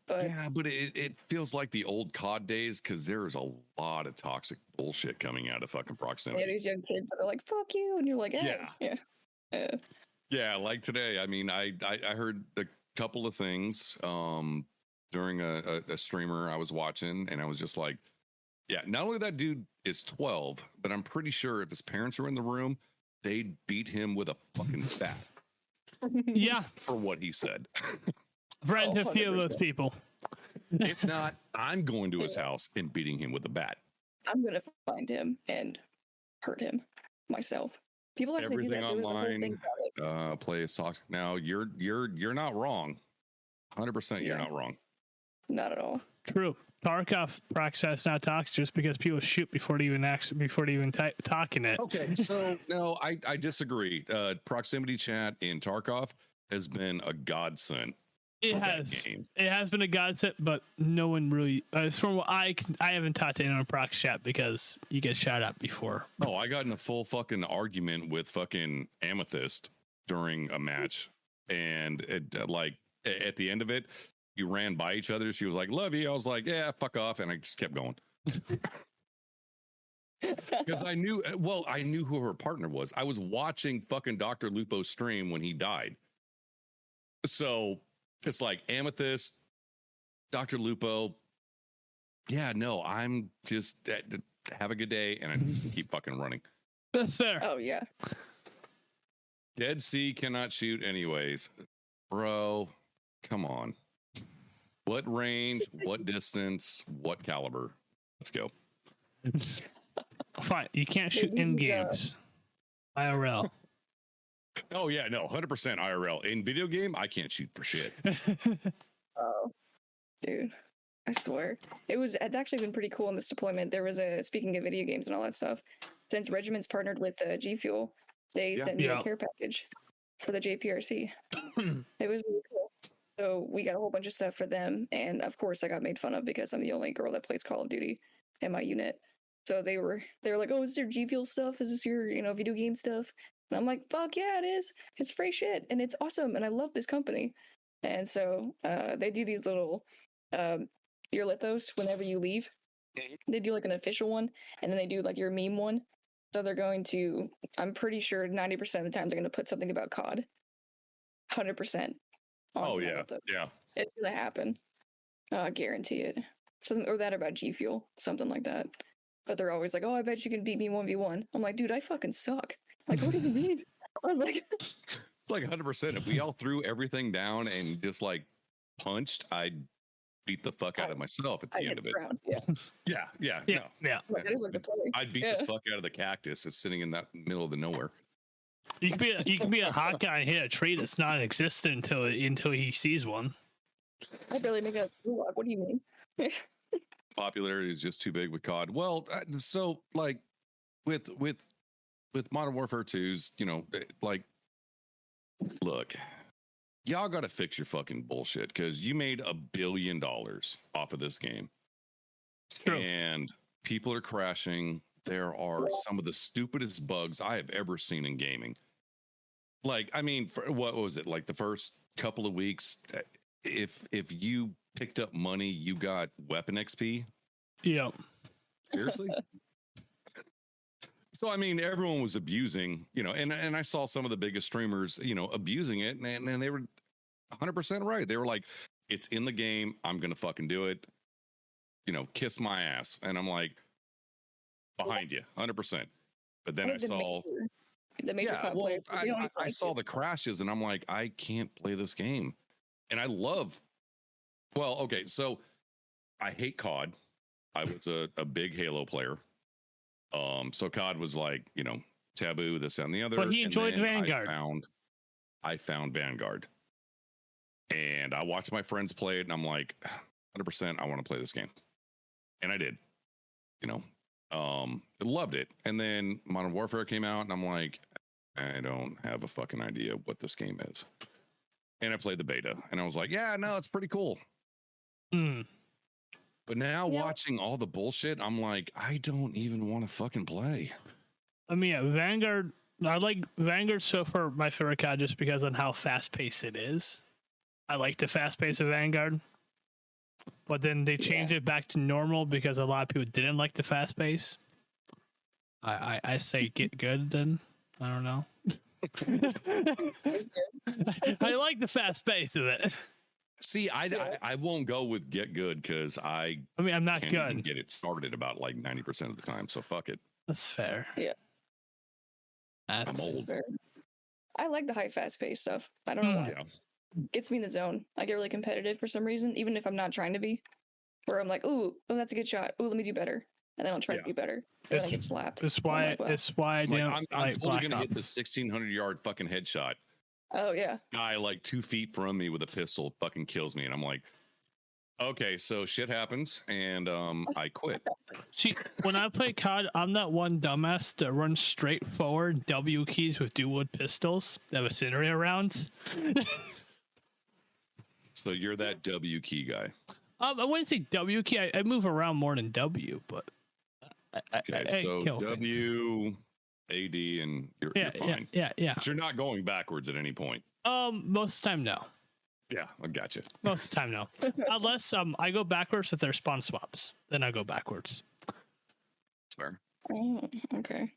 But it feels like the old COD days because there's a lot of toxic bullshit coming out of fucking proximity. Yeah, these young kids that are like, fuck you, and you're like, hey. Yeah, like today. I mean, I heard a couple of things during a streamer I was watching, and I was just like, yeah, not only that dude is 12, but I'm pretty sure if his parents are in the room, they'd beat him with a fucking bat. Yeah. For what he said. Friend a few of those people. If not, I'm going to his house and beating him with a bat. I'm going to find him and hurt him myself. People like everything to do that. Online. Play a sock. Now you're not wrong. 100%. You're not wrong. Not at all. True. Tarkov proxy not talks just because people shoot before they even talking it. Okay, so no, I disagree. Proximity chat in Tarkov has been a godsend. It has been a godsend, but no one really. From what I haven't talked to anyone on prox chat because you get shot at before. Oh, I got in a full fucking argument with fucking Amethyst during a match, and at the end of it, you ran by each other. She was like, "Love you." I was like, "Yeah, fuck off," and I just kept going. Because I knew who her partner was. I was watching fucking Dr. Lupo's stream when he died. So it's like Amethyst, Dr. Lupo. Yeah, no, I'm just have a good day, and I'm just gonna keep fucking running. That's fair. Oh yeah. Dead Sea cannot shoot anyways, bro. Come on. What range? What distance? What caliber? Let's go. Fine. You can't shoot in games. IRL. Oh yeah, no, 100% IRL. In video game, I can't shoot for shit. Oh, dude, I swear. It's actually been pretty cool in this deployment. There was speaking of video games and all that stuff, since Regiments partnered with G Fuel, they sent me a care package for the JPRC. It was really cool. So we got a whole bunch of stuff for them, and of course I got made fun of because I'm the only girl that plays Call of Duty in my unit. So they were like, "Oh, is there G Fuel stuff? Is this your video game stuff?" And I'm like, "Fuck yeah, it is! It's free shit, and it's awesome, and I love this company." And so they do these little your lithos whenever you leave. They do like an official one, and then they do like your meme one. So they're going to, I'm pretty sure 90% of the time they're going to put something about COD. 100%. Oh yeah, yeah. It's going to happen. I guarantee it. Something or that about G Fuel, something like that. But they're always like, "Oh, I bet you can beat me 1v1." I'm like, "Dude, I fucking suck." Like, what do you mean? I was like, it's like 100%. If we all threw everything down and just like punched, I'd beat the fuck out of myself at the end of it. Yeah. Yeah. Like, I just like to play. I'd beat the fuck out of the cactus that's sitting in that middle of the nowhere. You can be a hot guy and hit a tree that's non-existent until he sees one. I barely make a vlog. What do you mean? Popularity is just too big with COD. Well, so like with Modern Warfare 2's, like, look, y'all got to fix your fucking bullshit because you made $1 billion off of this game. True. And people are crashing. There are some of the stupidest bugs I have ever seen in gaming. Like, I mean, what was it? Like the first couple of weeks, if you picked up money, you got weapon XP. Yeah. Seriously? So, I mean, everyone was abusing, and I saw some of the biggest streamers, abusing it. And they were 100% right. They were like, "It's in the game. I'm going to fucking do it. Kiss my ass." And I'm like, behind you 100%. But then I saw, I saw the crashes and I'm like, I can't play this game. And I love, okay. So I hate COD. I was a big Halo player. So COD was like, taboo, this and the other. But he enjoyed Vanguard. I found Vanguard. And I watched my friends play it and I'm like, 100% I want to play this game. And I did, loved it. And then Modern Warfare came out and I'm like, I don't have a fucking idea what this game is. And I played the beta and I was like, yeah, no, it's pretty cool. But now watching all the bullshit, I'm like, I don't even want to fucking play. I mean, yeah, Vanguard, I like Vanguard so far, my favorite COD, just because on how fast paced it is. I like the fast pace of Vanguard. But then they changed it back to normal because a lot of people didn't like the fast pace. I say get good then. I don't know. I like the fast pace of it. See, I won't go with get good because I mean, I'm not can't good. Even get it started about like 90% of the time. So fuck it. That's fair. Yeah. I'm old. Fair. I like the high fast paced stuff. I don't know why. Yeah. Gets me in the zone. I get really competitive for some reason, even if I'm not trying to be. Where I'm like, "Ooh, that's a good shot. Ooh, let me do better," and then I'll try to do better. And then I get slapped. That's why. Like, wow. That's why I didn't. I'm totally gonna hit the Ops. 1,600-yard fucking headshot. Oh yeah. Guy like 2 feet from me with a pistol fucking kills me, and I'm like, okay, so shit happens, and I quit. See, when I play COD, I'm that one dumbass that runs straight forward W keys with dual pistols that have incendiary rounds. So you're that W key guy. I wouldn't say W key. I move around more than W, but Okay, so W, AD, and you're fine. Yeah. But you're not going backwards at any point. Most of the time, no. Yeah, I got you. Most of the time, no. Unless I go backwards if there's spawn swaps, then I go backwards. That's fair. Oh, okay.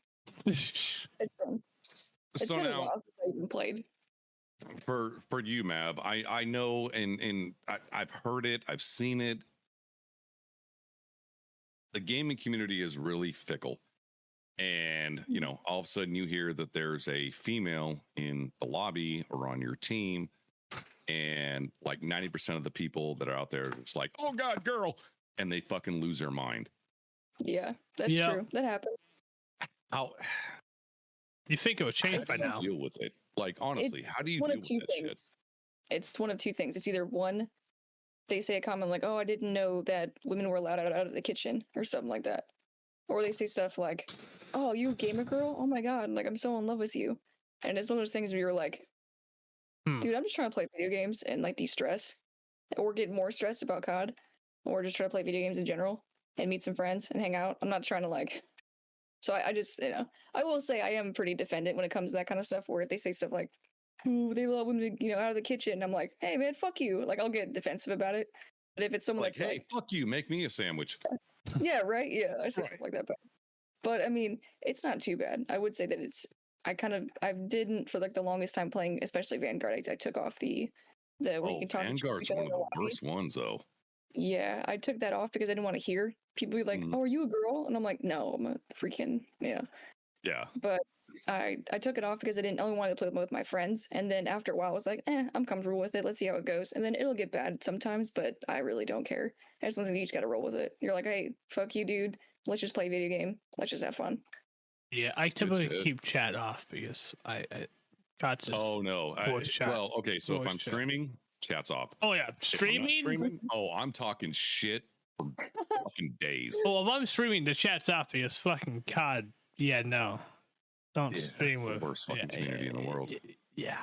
It's fun. It's So been a now, while since I even played. for you, Mav, I know, and I've heard it, I've seen it. The gaming community is really fickle, and all of a sudden you hear that there's a female in the lobby or on your team, and like 90% of the people that are out there, it's like, oh god, girl, and they fucking lose their mind. Yeah, that's true. That happens. How You think it would change by now? deal with it? Like, honestly, how do you one deal of with two that things. shit? It's one of two things. It's either one, they say a comment like, "Oh, I didn't know that women were allowed out of the kitchen," or something like that, or they say stuff like, "Oh, you a gamer girl? Oh my god, like I'm so in love with you," and it's one of those things where you're like, "Dude, I'm just trying to play video games and like de-stress, or get more stressed about COD, or just try to play video games in general and meet some friends and hang out. I'm not trying to like." So I just, I will say I am pretty defendant when it comes to that kind of stuff. Where if they say stuff like, "Ooh, they love women, out of the kitchen," I'm like, "Hey, man, fuck you." Like I'll get defensive about it. But if it's someone Like, that's hey, fuck you, make me a sandwich. yeah, right, yeah, I say Right. stuff like that. But I mean, it's not too bad. I would say that I didn't for like the longest time playing, especially Vanguard. I took off the where you Oh, can talk to Vanguard's each other one in of the the lobby. worst ones, though. Yeah, I took that off because I didn't want to hear people be like, Mm. "Oh, are you a girl?" And I'm like, "No, I'm a freaking yeah." Yeah. But I took it off because I didn't only want to play with my friends. And then after a while, I was like, I'm comfortable with it. Let's see how it goes. And then it'll get bad sometimes, but I really don't care. As long as you just got to roll with it. You're like, "Hey, fuck you, dude. Let's just play a video game. Let's just have fun." Yeah, I typically shit. keep chat off because I got to. Oh no. Voice chat. Well, okay. So if Voice I'm chat. streaming, chat's off. Oh yeah, If I'm not streaming. streaming, oh, I'm talking shit for fucking days. Well, if I'm streaming, the chat's off because fucking COD. Yeah, no, don't Yeah, stream that's the with worst fucking community in the world. Yeah.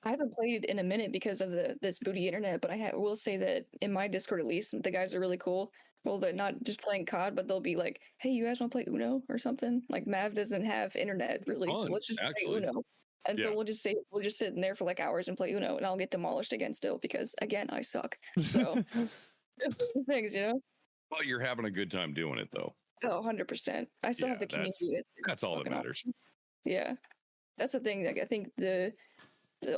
I haven't played in a minute because of this booty internet, but will say that in my Discord at least, the guys are really cool. Well, they're not just playing COD, but they'll be like, "Hey, you guys want to play Uno or something?" Like Mav doesn't have internet really. Fun, Let's just actually. play Uno. And so Yeah. we'll just sit in there for like hours and play Uno, and I'll get demolished again still because again I suck. So it's one of the things, But you're having a good time doing it, though. Oh, 100%. I still have the community. That's all that fucking matters. awesome. Yeah, that's the thing. Like I think the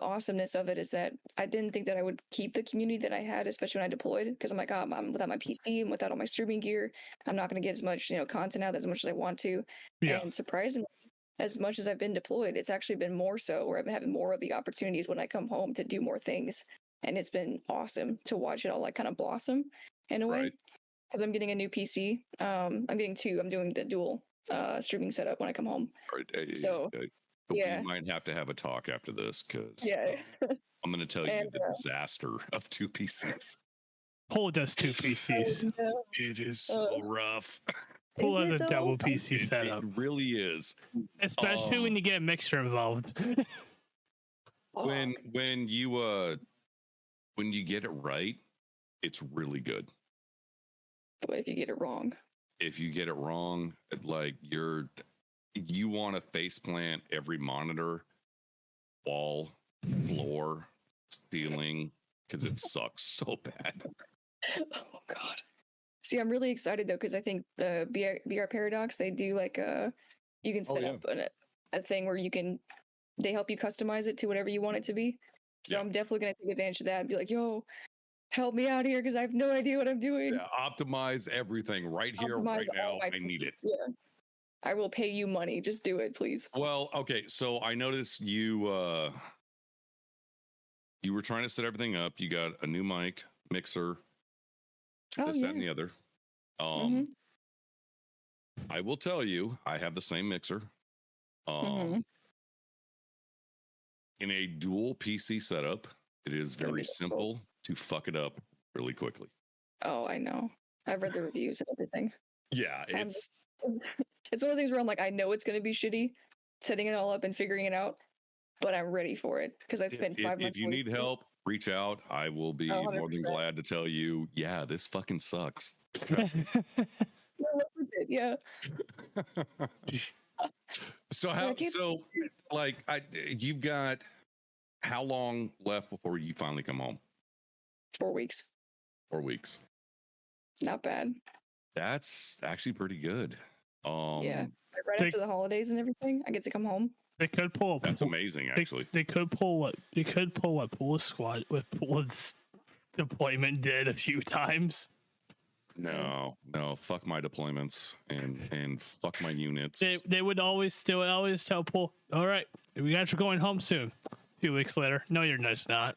awesomeness of it is that I didn't think that I would keep the community that I had, especially when I deployed, because I'm like, oh, I'm without my PC and without all my streaming gear, I'm not going to get as much, content out as much as I want to. Yeah. And surprisingly, as much as I've been deployed, it's actually been more so, where I've been having more of the opportunities when I come home to do more things. And it's been awesome to watch it all like kind of blossom in a way. Right. Because I'm getting a new PC. I'm getting two. I'm doing the dual streaming setup when I come home. So yeah. We might have to have a talk after this because Yeah. I'm going to tell you And, the disaster of two PCs. Paul does two PCs. It is so rough. Paul Is has it a though? double PC setup, It really is. especially when you get a mixer involved. When you get it right, it's really good. But if you get it wrong. If you get it wrong, like you want to face plant every monitor, wall, floor, ceiling, because it sucks so bad. Oh God. See, I'm really excited though because I think the BR Paradox, they do like you can set up a thing where they help you customize it to whatever you want it to be. So I'm definitely gonna take advantage of that and be like, "Yo, help me out here because I have no idea what I'm doing." Yeah, optimize everything right here, Optimize right all now. my I need it. Yeah. I will pay you money. Just do it, please. Well, okay. So I noticed you were trying to set everything up. You got a new mic, mixer, this, that, and the other. I will tell you, I have the same mixer. In a dual PC setup, it is very simple to fuck it up really quickly. Oh, I know. I've read the reviews and everything. Yeah, it's one of the things where I'm like, I know it's going to be shitty setting it all up and figuring it out, but I'm ready for it because I spent 5 months. If you need help, reach out. I will be more than glad to tell you, yeah, this fucking sucks. Yeah. You've got how long left before you finally come home? 4 weeks. 4 weeks. Not bad. That's actually pretty good. Yeah. Right after the holidays and everything, I get to come home. They could pull. That's amazing, actually. They could pull what Pool's squad with Pool's deployment did a few times. No, fuck my deployments and fuck my units. They would always tell Pool, all right, we got you going home soon. A few weeks later, no, you're not.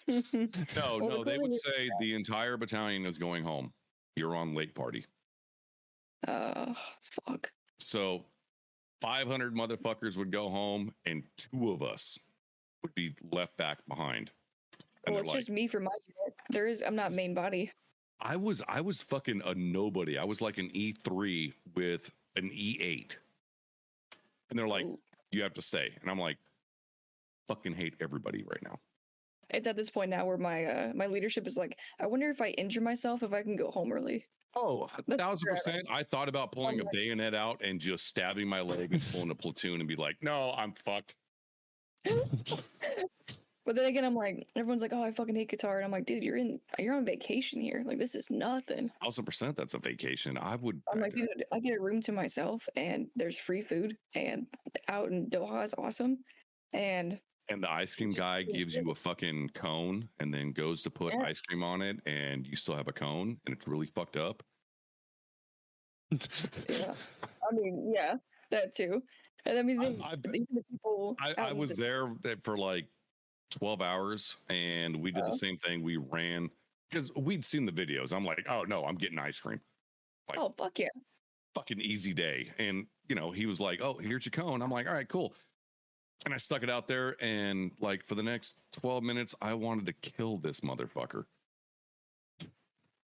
No, they would say the entire battalion is going home. You're on late party. Fuck. So 500 motherfuckers would go home, and 2 of us would be left back behind. And Well, it's just me for my unit. I'm not main body. I was fucking a nobody. I was like an E3 with an E8. And they're like, you have to stay. And I'm like, fucking hate everybody right now. It's at this point now where my leadership is like, I wonder if I injure myself, if I can go home early. Oh, 1,000%. I thought about pulling a bayonet out and just stabbing my leg and pulling a platoon and be like, no, I'm fucked. But then again, I'm like, everyone's like, oh, I fucking hate guitar. And I'm like, dude, you're on vacation here. Like, this is nothing. 1,000% that's a vacation. I'm like, dude, I get a room to myself and there's free food and out in Doha is awesome. And the ice cream guy gives you a fucking cone and then goes to put ice cream on it and you still have a cone and it's really fucked up. Yeah. I mean, yeah, that too. And I mean, even the people. I was there for like 12 hours and we did the same thing. We ran because we'd seen the videos. I'm like, oh no, I'm getting ice cream. Like, oh, fuck yeah. Fucking easy day. And, he was like, oh, here's your cone. I'm like, all right, cool. And I stuck it out there, and like for the next 12 minutes, I wanted to kill this motherfucker.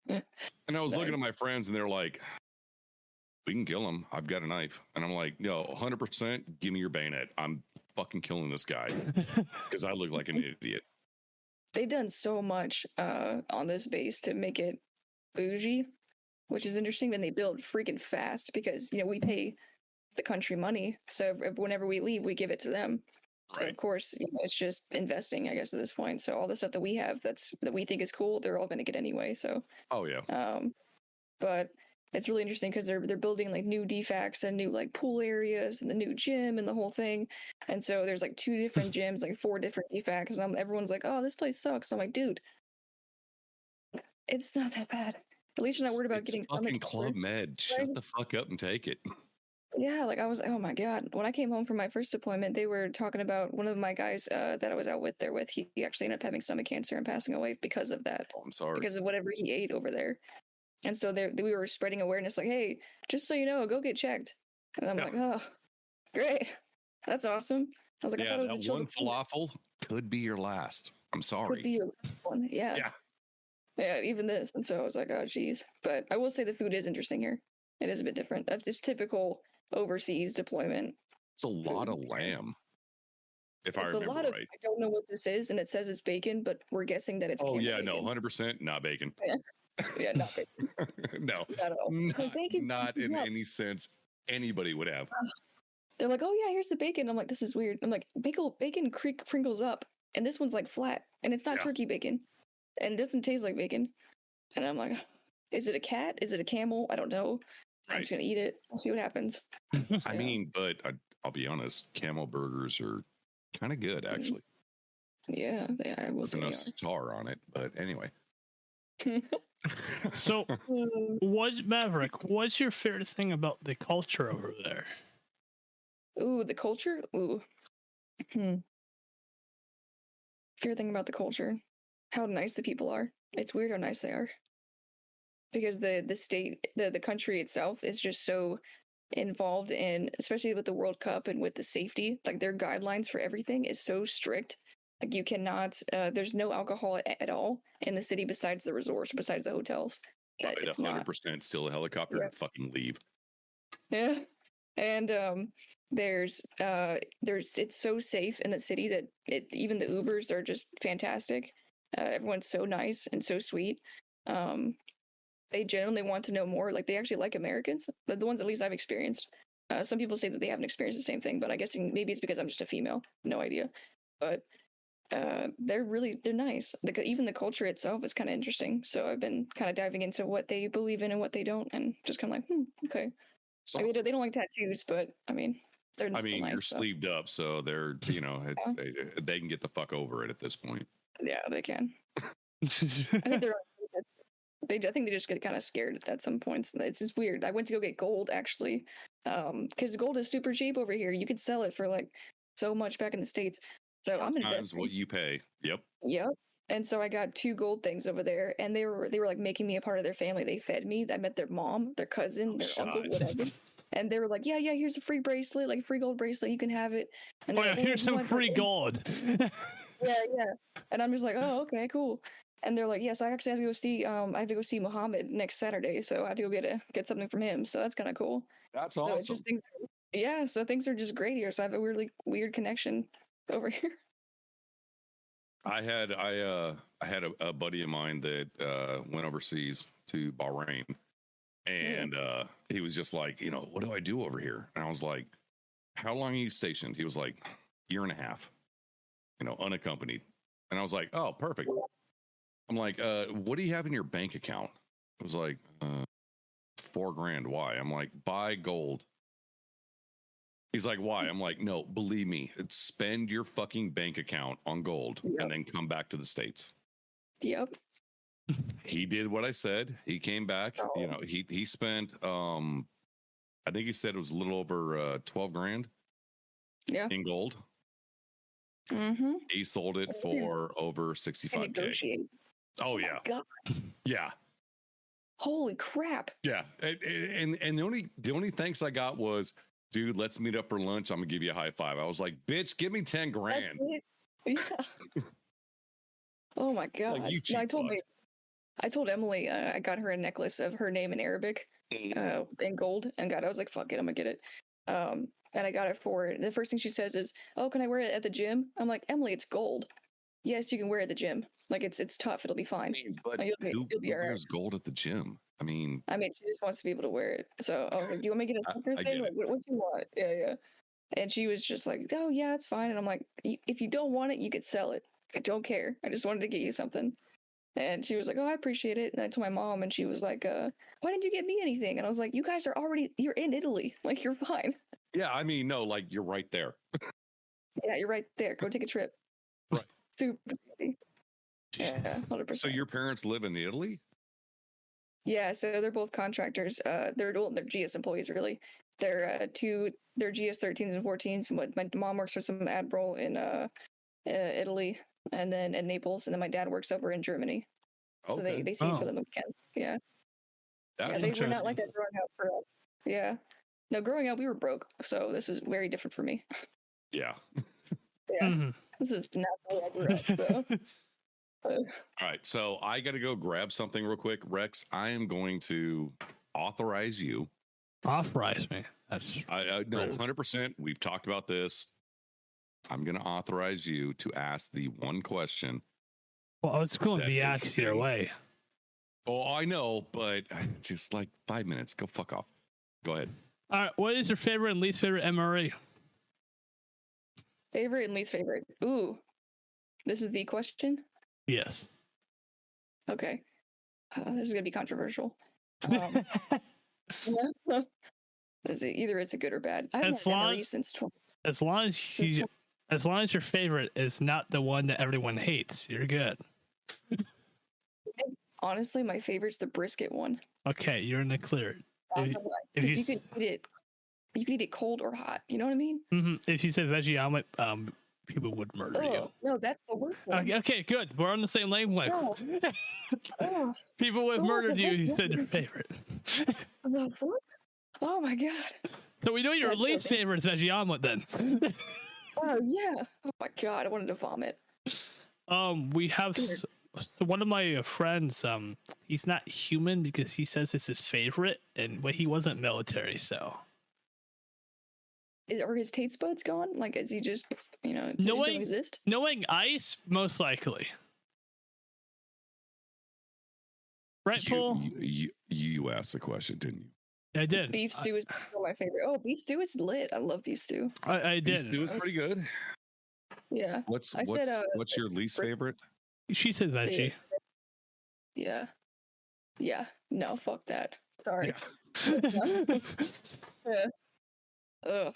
And I was looking at my friends, and they're like, "We can kill him. I've got a knife." And I'm like, "No, 100%. Give me your bayonet. I'm fucking killing this guy because I look like an idiot." They've done so much on this base to make it bougie, which is interesting. And they build freaking fast because we pay the country money, so whenever we leave we give it to them. So right. Of course it's just investing, I guess, at this point. So all the stuff that we have that we think is cool, they're all going to get anyway. So but it's really interesting because they're building like new defects and new like pool areas and the new gym and the whole thing. And so there's like 2 different gyms, like 4 different defects, and everyone's like, oh, this place sucks. I'm like, dude, it's not that bad. At least you're not worried about getting fucking Club Med. Right? Shut the fuck up and take it. Yeah, like I was, oh my God. When I came home from my first deployment, they were talking about one of my guys that I was out with there with. He actually ended up having stomach cancer and passing away because of that. Oh, I'm sorry. Because of whatever he ate over there. And so we were spreading awareness like, hey, just so you know, go get checked. And I'm like, oh, great. That's awesome. I was like, I thought it was that one falafel could be your last. I'm sorry. Could be your one. Yeah. Yeah, even this. And so I was like, oh, geez. But I will say the food is interesting here. It is a bit different. It's typical overseas deployment. It's a lot of lamb. If I remember right. I don't know what this is, and it says it's bacon, but we're guessing that it's bacon. No, 100% not bacon. Yeah, not bacon. No, not at all. Not in any sense anybody would have. They're like, oh yeah, here's the bacon. I'm like, this is weird. I'm like, bacon crinkles up, and this one's like flat, and it's not turkey bacon, and it doesn't taste like bacon. And I'm like, is it a cat? Is it a camel? I don't know. So I'm just gonna eat it. We'll see what happens. I mean, but I'll be honest, camel burgers are kind of good, actually. Yeah, they are. With no star on it, but anyway. So, Maverick, what's your favorite thing about the culture over there? Ooh, the culture? Ooh. Favorite thing about the culture? How nice the people are. It's weird how nice they are. Because the state, the country itself is just so involved in, especially with the World Cup and with the safety, like their guidelines for everything is so strict. Like you cannot, there's no alcohol at all in the city besides the resorts, besides the hotels. That it's 100% still a helicopter and fucking leave. Yeah. And it's so safe in the city that even the Ubers are just fantastic. Everyone's so nice and so sweet. They genuinely want to know more. Like they actually like Americans, the ones at least I've experienced. Some people say that they haven't experienced the same thing, but I guess maybe it's because I'm just a female. No idea. But they're nice. Even the culture itself is kind of interesting. So I've been kind of diving into what they believe in and what they don't, and just kind of like, okay. So they don't like tattoos, but I mean, they're. I mean, you're sleeved up, so they're they can get the fuck over it at this point. Yeah, they can. I think I think they just get kind of scared at some points. It's just weird. I went to go get gold actually, because gold is super cheap over here. You could sell it for like so much back in the States. So I'm investing. What you pay. Yep. And so I got 2 gold things over there, and they were like making me a part of their family. They fed me. I met their mom, their cousin, their uncle, whatever. And they were like, yeah, here's a free bracelet, like a free gold bracelet, you can have it. And Oh they're yeah, like, here's some free gold. yeah. And I'm just like, oh, okay, cool. And they're like, yes, I actually have to go see I have to go see Muhammad next Saturday, so I have to go get something from him. So that's kind of cool. That's So awesome. it just things, yeah. So things are just great here. So I have a weirdly weird connection over here. I had a buddy of mine that went overseas to Bahrain, and he was just like, what do I do over here? And I was like, how long are you stationed? He was like, year and a half, unaccompanied. And I was like, oh, perfect. I'm like, what do you have in your bank account? It was like, $4,000. Why? I'm like, buy gold. He's like, why? I'm like, no, believe me, spend your fucking bank account on gold and then come back to the States. Yep. He did what I said. He came back. He spent I think he said it was a little over $12,000 in gold. Mm-hmm. He sold it for over $65,000. Oh yeah. God. Yeah. Holy crap. Yeah. And the only thanks I got was, dude, let's meet up for lunch. I'm gonna give you a high five. I was like, bitch, give me $10,000. Yeah. Oh my God. Like, you cheap I told Emily I got her a necklace of her name in Arabic in gold, and I was like, fuck it, I'm gonna get it. And I got it for her. The first thing she says is, oh, can I wear it at the gym? I'm like, Emily, it's gold. Yes, you can wear it at the gym. Like it's tough. It'll be fine. But like, you'll be all right. Wears gold at the gym? I mean, she just wants to be able to wear it. So I was like, do you want me to get a sticker thing? Like, what do you want? Yeah. And she was just like, oh yeah, it's fine. And I'm like, if you don't want it, you could sell it. I don't care. I just wanted to get you something. And she was like, oh, I appreciate it. And I told my mom, and she was like, why didn't you get me anything? And I was like, you guys are you're in Italy. Like, you're fine. Yeah, I mean, no, like, you're right there. Yeah, you're right there. Go take a trip. Right. Super easy. Yeah, 100%. So your parents live in Italy? Yeah, so they're both contractors. They're GS employees, really. They're GS 13s and 14s. My mom works for some admiral in Italy, and then in Naples, and then my dad works over in Germany. So they see each other on the weekends. Yeah. They were not like that growing up for us. Yeah. No, growing up we were broke, so this was very different for me. Yeah. Yeah. Mm-hmm. This is not how I grew up. So. All right, so I got to go grab something real quick. Rex, I am going to authorize you. Authorize me? That's no, 100%. We've talked about this. I'm going to authorize you to ask the one question. Well, it's going to be asked either way. Oh, I know, but just like 5 minutes. Go fuck off. Go ahead. All right, what is your favorite and least favorite MRE? Favorite and least favorite. Ooh, this is the question? Yes. Okay. This is going to be controversial. Either it's a good or bad. I haven't had MRE since 20. As long as your favorite is not the one that everyone hates, you're good. Honestly, my favorite's the brisket one. Okay, you're in the clear. If you could eat it, you can eat it cold or hot. You know what I mean? Mm-hmm. If you said veggie omelet, people would murder you. No, that's the worst one. Okay, good. We're on the same wavelength. No. People would have murdered you if you said your favorite. Oh my God. So we know your least favorite is veggie omelet then. Oh yeah. Oh my God, I wanted to vomit. We have one of my friends. He's not human because he says it's his favorite, but he wasn't military, so. Are his taste buds gone? Like, is he just, don't exist? Knowing ice, most likely. Right, Paul? You asked the question, didn't you? I did. Beef stew is my favorite. Oh, beef stew is lit. I love beef stew. I did. Beef stew is pretty good. Yeah. What's your least favorite? She said veggie. Yeah. Yeah. No, fuck that. Sorry. Yeah. Ugh.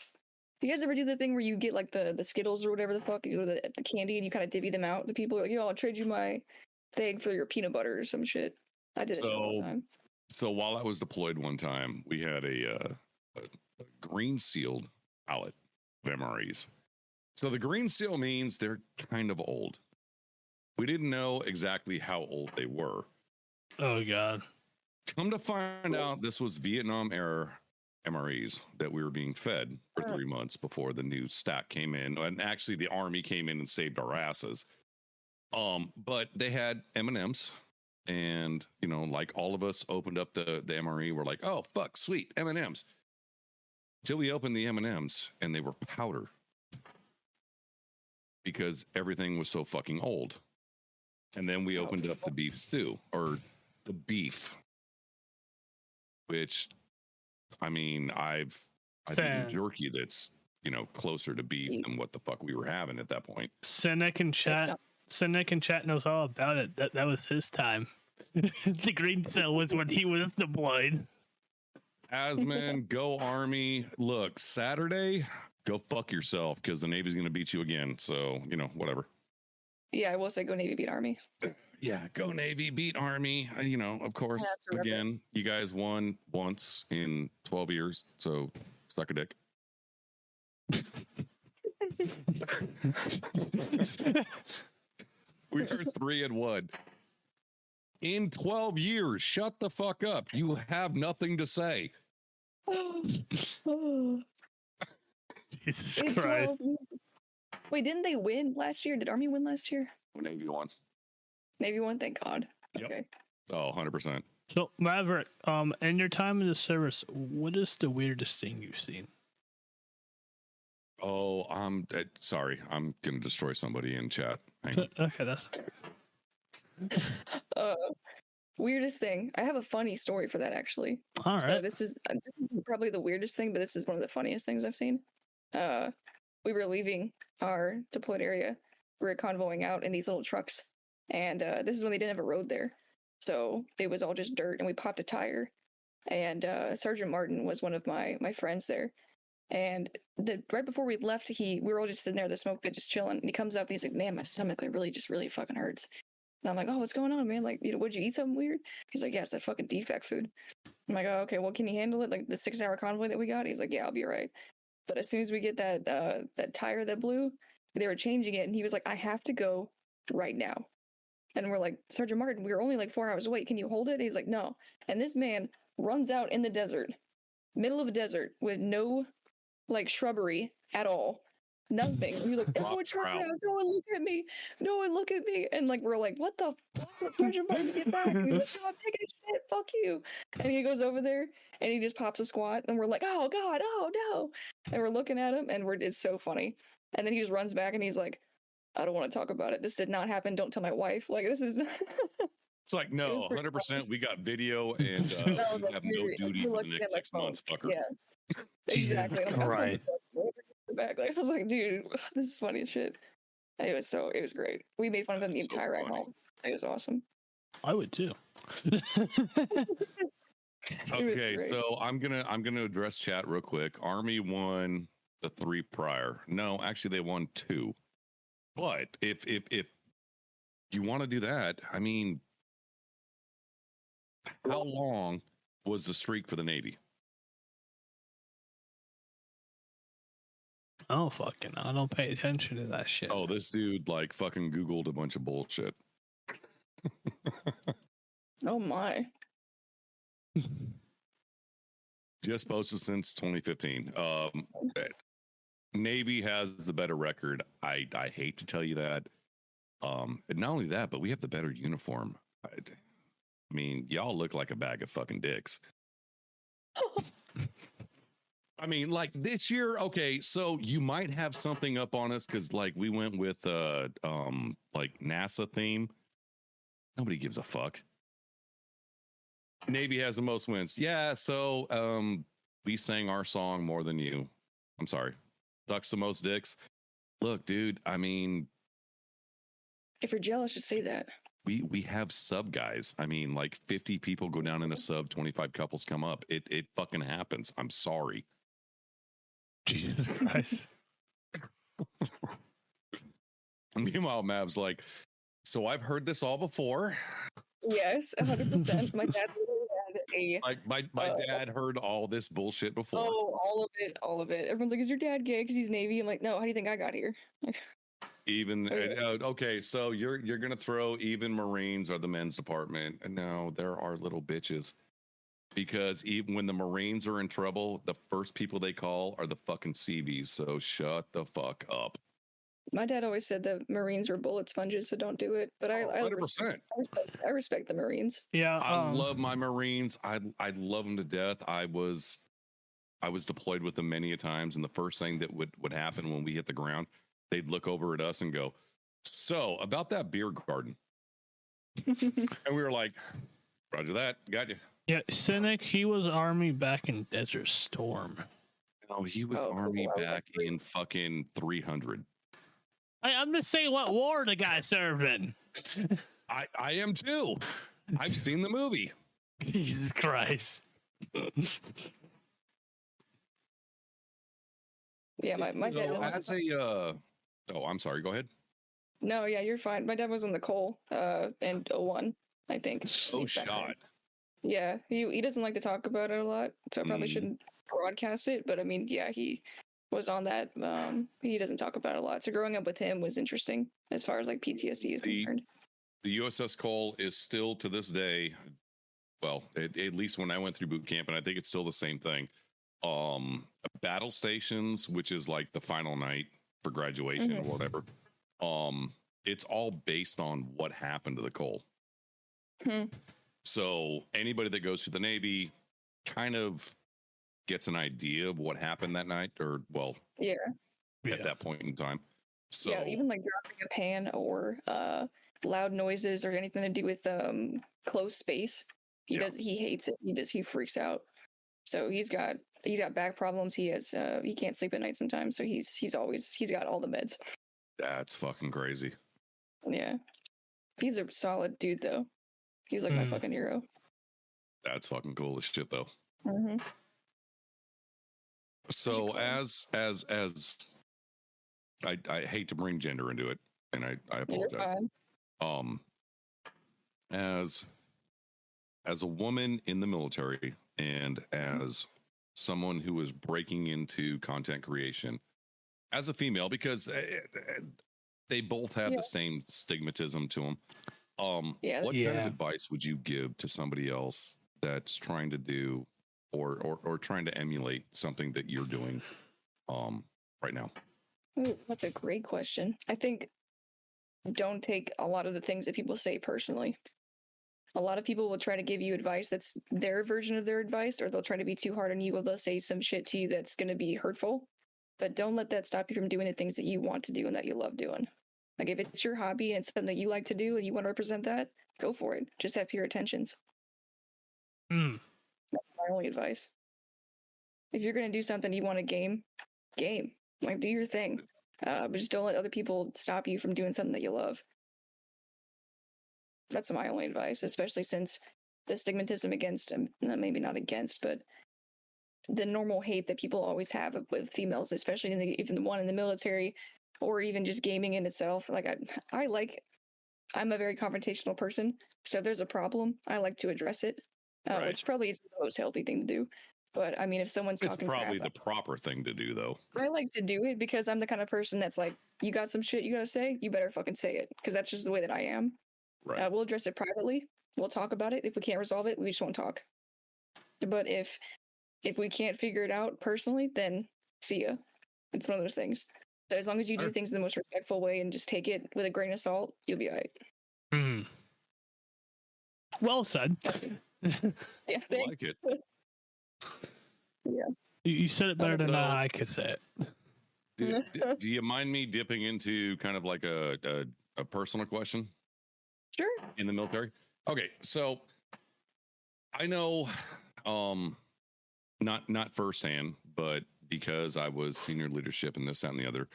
You guys ever do the thing where you get like the Skittles or whatever the fuck, you go to the candy and you kind of divvy them out to people? Like, yo, I'll trade you my thing for your peanut butter or some shit. I did it all the time. So while I was deployed one time, we had a green sealed pallet of MREs. So the green seal means they're kind of old. We didn't know exactly how old they were. Oh God. Come to find out, this was Vietnam era MREs that we were being fed for 3 months before the new stack came in, and actually the army came in and saved our asses. But they had M&Ms, and you know, like all of us opened up the MRE, we're like, oh fuck, sweet M&Ms. Till we opened the M&Ms and they were powder because everything was so fucking old. And then we opened up the beef stew, or the beef, which, I mean, I've eaten jerky that's, you know, closer to beef than what the fuck we were having at that point. Senek in chat knows all about it. That was his time. The green cell was when he was deployed. Asman, go Army. Look, Saturday, go fuck yourself because the Navy's going to beat you again. So, you know, whatever. Yeah, I will say go Navy, beat Army. Yeah, go Navy, beat Army. You know, of course, again, you guys won once in 12 years. So, suck a dick. We are 3-1. In 12 years, shut the fuck up. You have nothing to say. Jesus Christ. Wait, didn't they win last year? Did Army win last year? Navy won. Navy won, thank God. Yep. Okay. Oh, 100%. So, Maverick, in your time in the service, what is the weirdest thing you've seen? Oh, sorry. I'm going to destroy somebody in chat. Okay, that's... Weirdest thing. I have a funny story for that, actually. All right. So this is probably the weirdest thing, but this is one of the funniest things I've seen. We were leaving our deployed area. We were convoying out in these little trucks, and this is when they didn't have a road there, so it was all just dirt. And we popped a tire, and Sergeant Martin was one of my friends there. And right before we left, we were all just sitting there at the smoke pit, just chilling. And he comes up, and he's like, "Man, my stomach really fucking hurts." And I'm like, "Oh, what's going on, man? Like, you know, would you eat something weird?" He's like, "Yeah, it's that fucking defect food." I'm like, "Oh, okay, well, can you handle it? Like the 6-hour convoy that we got?" He's like, "Yeah, I'll be all right." But as soon as we get that tire that blew, they were changing it, and he was like, "I have to go right now." And we're like, "Sergeant Martin, we were only like 4 hours away. Can you hold it?" And he's like, "No." And this man runs out in the desert, middle of a desert, with no like shrubbery at all. Nothing. And he's like, "No one look at me. No one look at me." And like, we're like, "What the fuck? Sergeant Martin, get back." And he's like, "No, I'm taking a shit. Fuck you." And he goes over there and he just pops a squat, and we're like, "Oh God, oh no." And we're looking at him, and it's so funny. And then he just runs back and he's like, "I don't want to talk about it. This did not happen. Don't tell my wife." Like, this is It's like, no, 100%. We got video, and we have no duty for the next 6 months, fucker. Yeah. Exactly. All right. Back. Like, I was like, "Dude, this is funny as shit." It was great. We made fun of him the entire ride home. It was awesome. I would too. Okay, so I'm gonna address chat real quick. Army won the 3 prior. No, actually they won 2. But if you want to do that, I mean, how long was the streak for the Navy? Oh, fucking, I don't pay attention to that shit. Oh, this dude like fucking Googled a bunch of bullshit. Oh my. Just posted since 2015. Navy has the better record. I hate to tell you that. And not only that, but we have the better uniform. I mean, y'all look like a bag of fucking dicks. I mean, like this year, okay, so you might have something up on us because like we went with like NASA theme. Nobody gives a fuck. Navy has the most wins. Yeah, so we sang our song more than you. I'm sorry. Sucks the most dicks. Look, dude, I mean, if you're jealous, just say that. We have sub guys. I mean, like 50 people go down in a sub, 25 couples come up. It fucking happens. I'm sorry. Jesus Christ. Meanwhile, Mav's like, so I've heard this all before. Yes, 100%. My dad had a like my dad heard all this bullshit before. Oh, all of it. Everyone's like, "Is your dad gay because he's Navy?" I'm like, "No, how do you think I got here?" Even okay, so you're gonna throw even Marines or the men's department. No, there are little bitches. because even when the Marines are in trouble, the first people they call are the fucking Seabees. So shut the fuck up. My dad always said the Marines were bullet sponges, so don't do it. But I 100%. I respect the Marines. Yeah, I love my Marines. I love them to death. I was deployed with them many a times, and the first thing that would happen when we hit the ground, they'd look over at us and go, "So about that beer garden," and we were like, "Roger that, got you." Yeah, Cynic, he was Army back in Desert Storm. No, he was Oh, Army cool. back in fucking 300. I'm just saying what war the guy served in. I am too. I've seen the movie. Jesus Christ. Yeah, my So dad. as a oh, I'm sorry. Go ahead. No, yeah, you're fine. My dad was on the Cole in 01, I think. Oh, Back then. shot. Yeah, he doesn't like to talk about it a lot, so I probably Mm. shouldn't broadcast it. But I mean, yeah, he was on that. He doesn't talk about it a lot. So growing up with him was interesting as far as like PTSD is concerned. The USS Cole is still to this day, well, at least when I went through boot camp, and I think it's still the same thing. Battle stations, which is like the final night for graduation or whatever. It's all based on what happened to the Cole. So anybody that goes to the Navy kind of gets an idea of what happened that night, or well, Yeah. at that point in time. So Yeah, even like dropping a pan or loud noises or anything to do with closed space. He hates it. He freaks out. So he's got back problems. He can't sleep at night sometimes. So he's got all the meds. that's fucking crazy. Yeah. He's a solid dude though. He's like my fucking hero. That's fucking cool as shit though. Mm-hmm. So as I hate to bring gender into it, and I apologize. As a woman in the military and as someone who is breaking into content creation, as a female, because they both have the same stigmatism to them. What kind of advice would you give to somebody else that's trying to do or trying to emulate something that you're doing right now? Ooh, that's a great question. I think don't take a lot of the things that people say personally. A lot of people will try to give you advice that's their version of their advice, or they'll try to be too hard on you, or they'll say some shit to you that's going to be hurtful. But don't let that stop you from doing the things that you want to do and that you love doing. Like if it's your hobby and it's something that you like to do and you want to represent that, go for it. Just have pure intentions. That's my only advice. If you're going to do something you want to game. Like do your thing. But just don't let other people stop you from doing something that you love. That's my only advice, especially since the stigmatism against, maybe not against, but the normal hate that people always have with females, especially even the one in the military, or even just gaming in itself. Like I'm a very confrontational person, so if there's a problem, I like to address it, which probably isn't the most healthy thing to do. But I mean, if someone's talking crap, it's probably the proper thing to do, though. I like to do it because I'm the kind of person that's like, you got some shit you gotta say, you better fucking say it, because that's just the way that I am. Right. We'll address it privately. We'll talk about it. If we can't resolve it, we just won't talk. But if we can't figure it out personally, then see ya. It's one of those things. So as long as you do things in the most respectful way and just take it with a grain of salt, you'll be all right. Well said. Yeah, I like it. Yeah. You said it better than I could say it. Do you mind me dipping into kind of like a personal question? Sure. In the military? Okay, so I know not firsthand, but because I was senior leadership in this, that, and the other,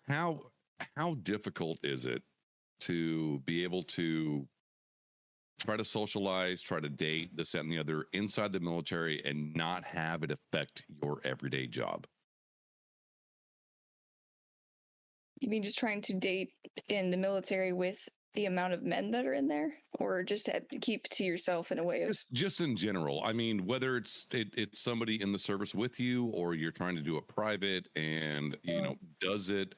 how difficult is it to be able to try to socialize, try to date, this, that, and the other inside the military and not have it affect your everyday job? You mean just trying to date in the military with the amount of men that are in there, or just to keep to yourself in a way of just in general? I mean, whether it's somebody in the service with you, or you're trying to do it private, and you know, does it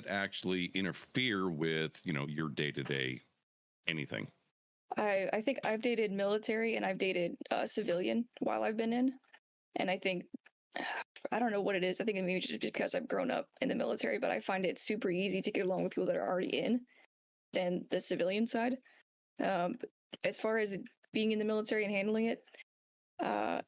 actually interfere with your day to day anything? I think I've dated military and I've dated civilian while I've been in, and I think I don't know what it is. I think it maybe just because I've grown up in the military, but I find it super easy to get along with people that are already in than the civilian side. Um, as far as being in the military and handling it,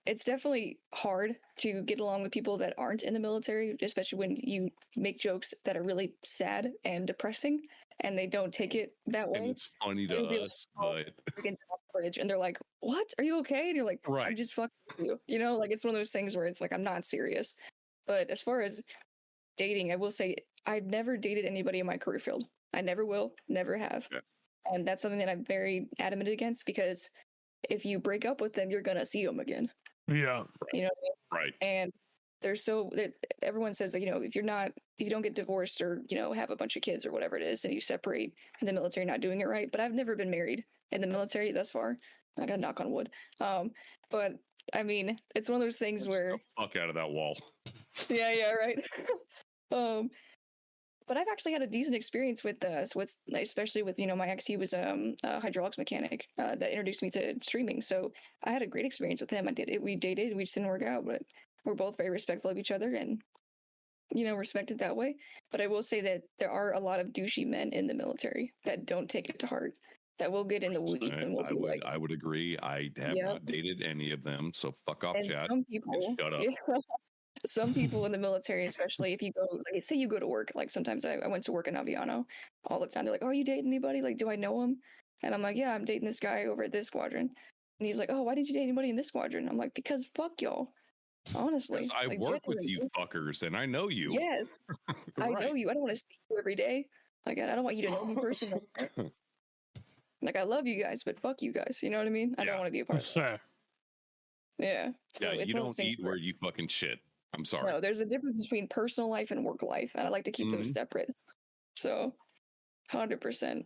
it's definitely hard to get along with people that aren't in the military, especially when you make jokes that are really sad and depressing, and they don't take it that way. And it's funny to They'll be like, us, "Oh, but freaking top fridge," and they're like, "What? Are you okay?" And you're like, "I'm right. just fucking with you." You know, like it's one of those things where it's like I'm not serious. But as far as dating, I will say I've never dated anybody in my career field. I never will, never have. Yeah. And that's something that I'm very adamant against because if you break up with them, you're gonna see them again. Yeah. You know what I mean? Right. And everyone says that, if you don't get divorced or, have a bunch of kids or whatever it is and you separate in the military, not doing it right. But I've never been married in the military thus far. I got to knock on wood. But I mean, it's one of those things where the fuck out of that wall. yeah, right. But I've actually had a decent experience with especially with my ex. He was a hydraulics mechanic that introduced me to streaming. So I had a great experience with him. We dated. We just didn't work out, but we're both very respectful of each other and respected that way. But I will say that there are a lot of douchey men in the military that don't take it to heart. That will get in the weeds and will be like, I would agree. I have not dated any of them, so fuck off, and chat. some people, Shut up. yeah, some people in the military, especially if you go, like, say you go to work, like sometimes I went to work in Aviano all the time. They're like, "Oh, are you dating anybody? Like, do I know him?" And I'm like, "Yeah, I'm dating this guy over at this squadron." And he's like, "Oh, why didn't you date anybody in this squadron?" I'm like, "Because fuck y'all. Honestly, Yes, I like, work with you genuinely. fuckers, and I know you. Yes, I know Right. you. I don't want to see you every day. Like, I don't want you to know me personally. Like, I love you guys, but fuck you guys. You know what I mean? I don't Yeah. want to be a part of that. Sure. Yeah. So Yeah, it's you one of don't those things eat where where you fucking shit. I'm sorry. no, there's a difference between personal life and work life, and I like to keep those separate. So, 100%.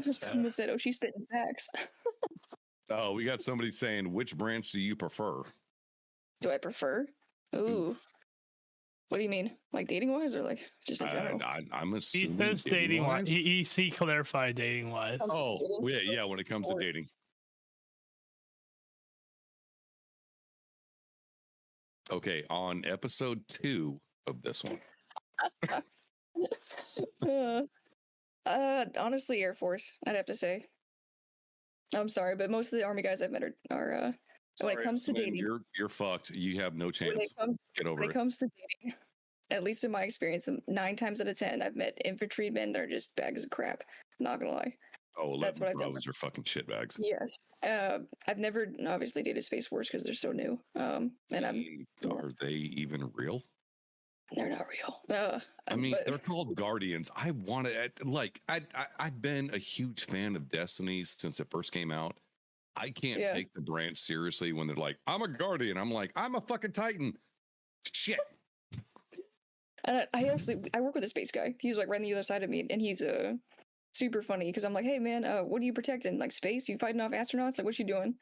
Someone said, "Oh, she's spitting facts." Oh, we got somebody saying, which branch do you prefer? Do I prefer? Ooh. What do you mean? Like dating wise or like just in general? I'm He assuming says dating wise. He clarified dating wise. Oh, yeah, when it comes to dating. Okay, on episode 2 of this one. Honestly, Air Force, I'd have to say. I'm sorry, but most of the Army guys I've met are when it comes to dating, you're fucked. You have no chance. Get over when it comes to dating, at least in my experience, 9 times out of 10, I've met infantry men that are just bags of crap. Not gonna lie. Oh, that's what I've done. Those are fucking shitbags. Yes. I've never obviously dated Space Force because they're so new. And are they even real? They're not real. I mean, they're called Guardians. I want to I've been a huge fan of Destiny since it first came out. I can't take the branch seriously when they're like, "I'm a Guardian." I'm like, "I'm a fucking Titan." Shit. And I work with a space guy. He's like right on the other side of me, and he's super funny because I'm like, "Hey man, what are you protecting? Like space? You fighting off astronauts? Like what you doing?"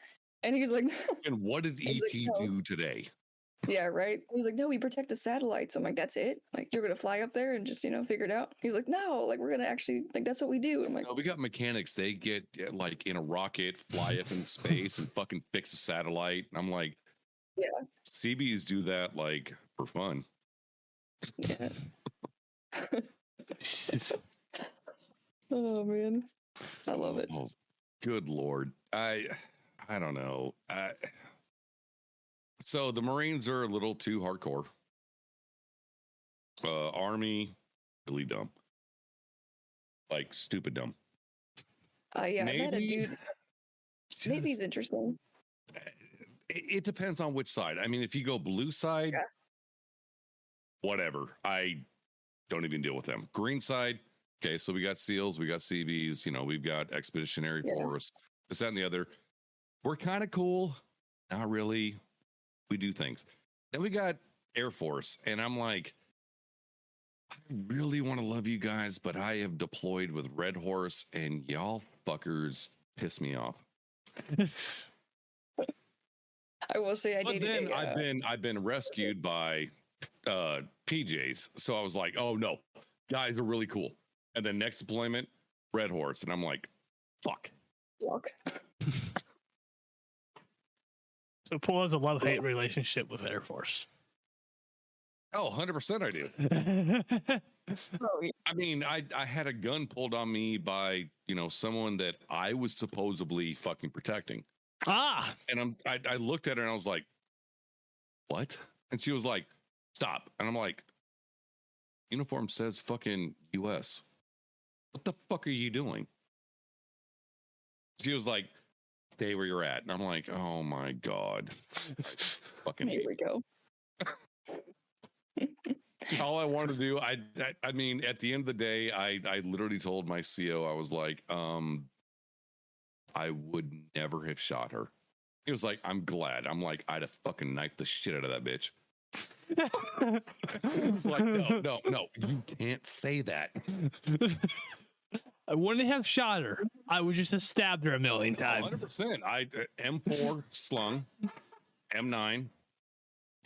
And he's like, "And what did ET do today?" Yeah, right. He's like, "No, we protect the satellites." I'm like, "That's it? Like you're gonna fly up there and just figure it out?" He's like, "No, like we're gonna actually that's what we do." I'm like, "No, we got mechanics. They get like in a rocket, fly up into space, and fucking fix a satellite." I'm like, "Yeah, CBs do that like for fun." Yeah. Oh man, I love it. Oh, good Lord, I don't know. So the Marines are a little too hardcore. Army, really dumb. Like stupid dumb. Yeah, I met a dude. Navy's interesting. It depends on which side. I mean, if you go blue side, whatever. I don't even deal with them. Green side, okay, so we got SEALs, we got CBs, we've got Expeditionary Force, this, that, and the other. We're kind of cool. Not really. We do things. Then we got Air Force, and I'm like, I really want to love you guys, but I have deployed with Red Horse, and y'all fuckers piss me off. I will say I've been rescued by PJs, so I was like, oh no, guys are really cool. And then next deployment, Red Horse, and I'm like, Fuck. Walk. So Paul has a love-hate relationship with Air Force. Oh, 100% I do. Oh, yeah. I mean, I had a gun pulled on me by, someone that I was supposedly fucking protecting. And I looked at her and I was like, what? And she was like, stop. And I'm like, uniform says fucking US. What the fuck are you doing? She was like, stay where you're at. And I'm like, oh my God. Fucking Here we go. all I wanted to do, I mean, at the end of the day, I literally told my CO, I was like, I would never have shot her. He was like, I'm glad. I'm like, I'd have fucking knifed the shit out of that bitch. He was like, no, you can't say that. I wouldn't have shot her. I would just have stabbed her a million times. 100%. I M4 slung, M9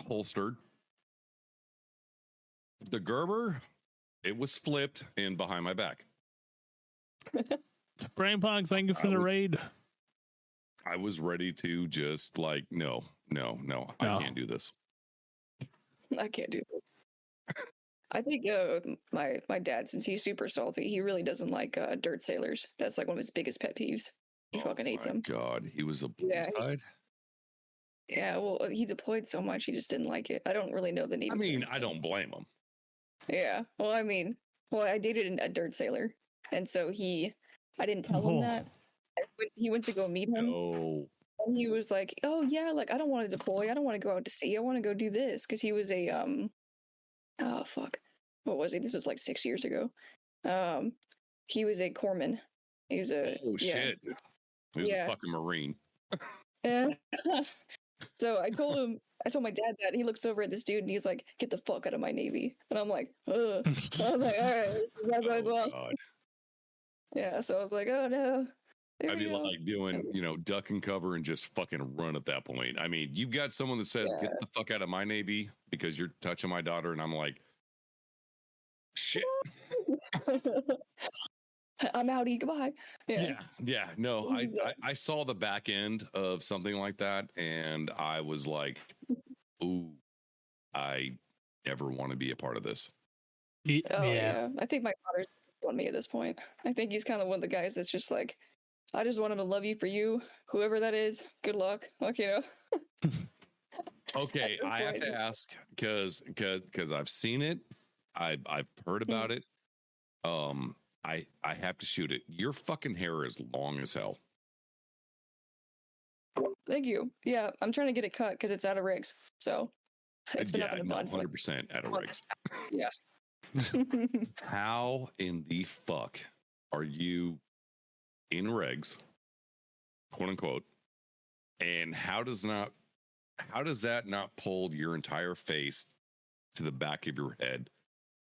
holstered. The Gerber, it was flipped and behind my back. Brain Pong, thank you for the raid. I was ready to just like, no, I can't do this. I can't do this. I think my dad, since he's super salty, he really doesn't like dirt sailors. That's like one of his biggest pet peeves. He fucking hates them. God, he was a blue side. Yeah, well, he deployed so much, he just didn't like it. I don't really know the Navy. I mean, I don't blame him. Yeah, well, I dated a dirt sailor, and so I didn't tell him that. He went to go meet him. No. And he was like, "Oh yeah, like I don't want to deploy. I don't want to go out to sea. I want to go do this." Because he was a oh fuck, what was he? This was like 6 years ago. He was a corpsman. He was a shit. He was a fucking Marine. And so I told my dad that. He looks over at this dude and he's like, "Get the fuck out of my Navy." And I'm like, ugh. I was like, all right, this is not going well. God. Yeah, so I was like, oh no. I'd be like doing, duck and cover and just fucking run at that point. I mean, you've got someone that says, get the fuck out of my Navy because you're touching my daughter. And I'm like, shit. I'm outie. Goodbye. Yeah. No, I saw the back end of something like that. And I was like, ooh, I never want to be a part of this. Yeah. I think my father's on me at this point. I think he's kind of one of the guys that's just like, I just want him to love you for you, whoever that is. Good luck. Like, Okay, I have to ask because I've seen it, I've heard about it. I have to shoot it. Your fucking hair is long as hell. Thank you. Yeah, I'm trying to get it cut because it's out of rigs. So it's been up in a month. 100% out of rigs. Yeah. How in the fuck are you in regs, quote unquote, and how does that not pull your entire face to the back of your head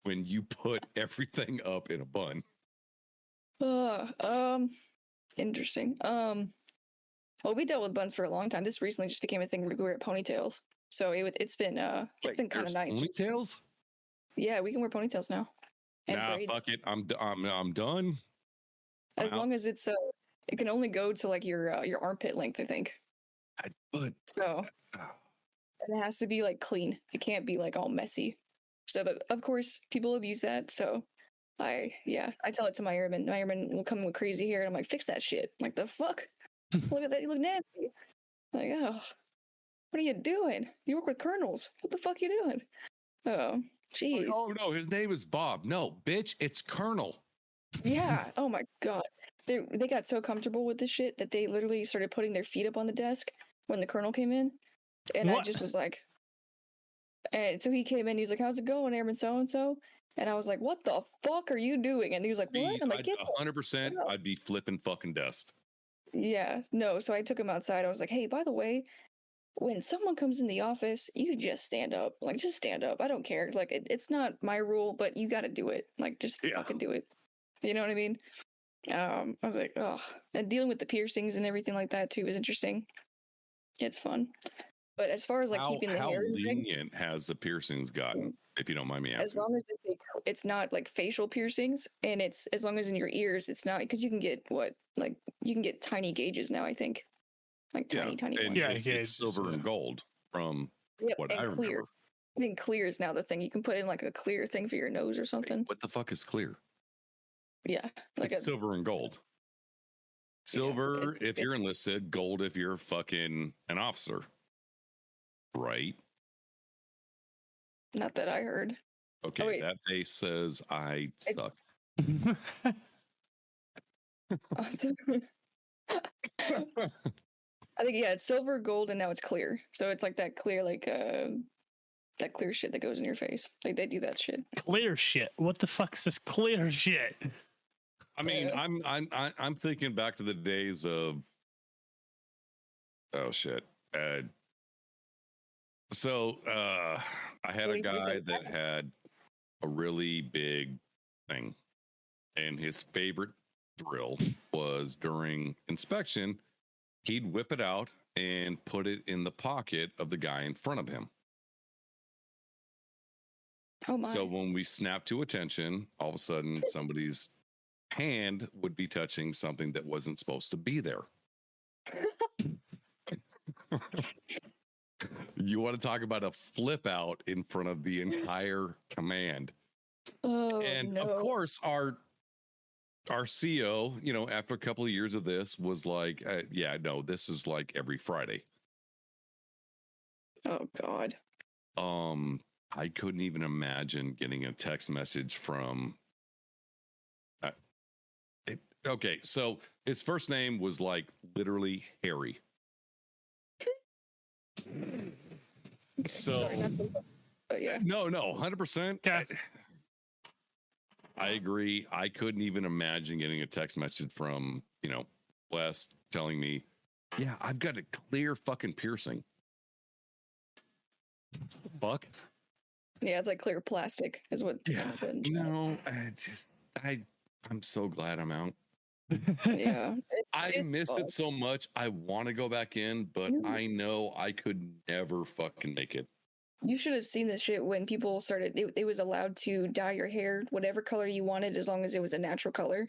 when you put everything up in a bun? Interesting. Well, we dealt with buns for a long time. This recently just became a thing. We wear ponytails, so it's been kind of nice. Ponytails? Yeah, we can wear ponytails now. And braids. Fuck it. I'm done. As long as it's it can only go to like your armpit length, I think. And it has to be like clean. It can't be like all messy. So, but of course, people abuse that. So, I tell it to my airman. My airman will come with crazy hair, and I'm like, fix that shit. I'm like, the fuck? Look at that. You look nasty. I'm like, oh, what are you doing? You work with colonels. What the fuck you doing? Oh, jeez. Oh no, his name is Bob. No, bitch, it's Colonel. Yeah. Oh my god. They got so comfortable with this shit that they literally started putting their feet up on the desk when the colonel came in, and I just was like, and so he came in. He's like, "How's it going, Airman so and so?" And I was like, "What the fuck are you doing?" And he was like, "What?" I'm like, "100%. I'd be flipping fucking desk." Yeah. No. So I took him outside. I was like, "Hey, by the way, when someone comes in the office, you just stand up. Like, just stand up. I don't care. Like, it's not my rule, but you got to do it. Like, just fucking do it. You know what I mean?" I was like, oh, and dealing with the piercings and everything like that too is interesting. It's fun. But as far as like How keeping the hair, lenient has the piercings gotten, if you don't mind me as asking? long as it's not like facial piercings, and it's as long as in your ears, it's not because you can get you can get tiny gauges now. I think like tiny and ones. Yeah, it's silver and gold from Yep, what and I clear. remember. I think clear is now the thing. You can put in like a clear thing for your nose or something. What the fuck is clear? Yeah, like It's silver and gold. Silver if you're enlisted, gold if you're fucking an officer. Right? not that I heard. Okay, wait. that face says I suck. I think it's silver, gold, and now it's clear. So it's like that clear, that clear shit that goes in your face. Like they do that shit. Clear shit. What the fuck's this clear shit? I mean, I'm thinking back to the days of oh shit. I had a guy that had a really big thing, and his favorite drill was during inspection, he'd whip it out and put it in the pocket of the guy in front of him. Oh my. So when we snapped to attention, all of a sudden somebody's hand would be touching something that wasn't supposed to be there. You want to talk about a flip out in front of the entire command. Oh, and no. of course our CO, you know, after a couple of years of this was like, yeah, no, this is like every Friday. Oh God. I couldn't even imagine getting a text message from okay, so his first name was like literally Harry. So Sorry, but yeah. no, 100%. Yeah. I agree. I couldn't even imagine getting a text message from, you know, Wes telling me, yeah, I've got a clear fucking piercing. Fuck. Yeah, it's like clear plastic is what happened. No, I'm so glad I'm out. Yeah. I miss it so much. I want to go back in, but I know I could never fucking make it. You should have seen this shit when people started. It was allowed to dye your hair whatever color you wanted as long as it was a natural color.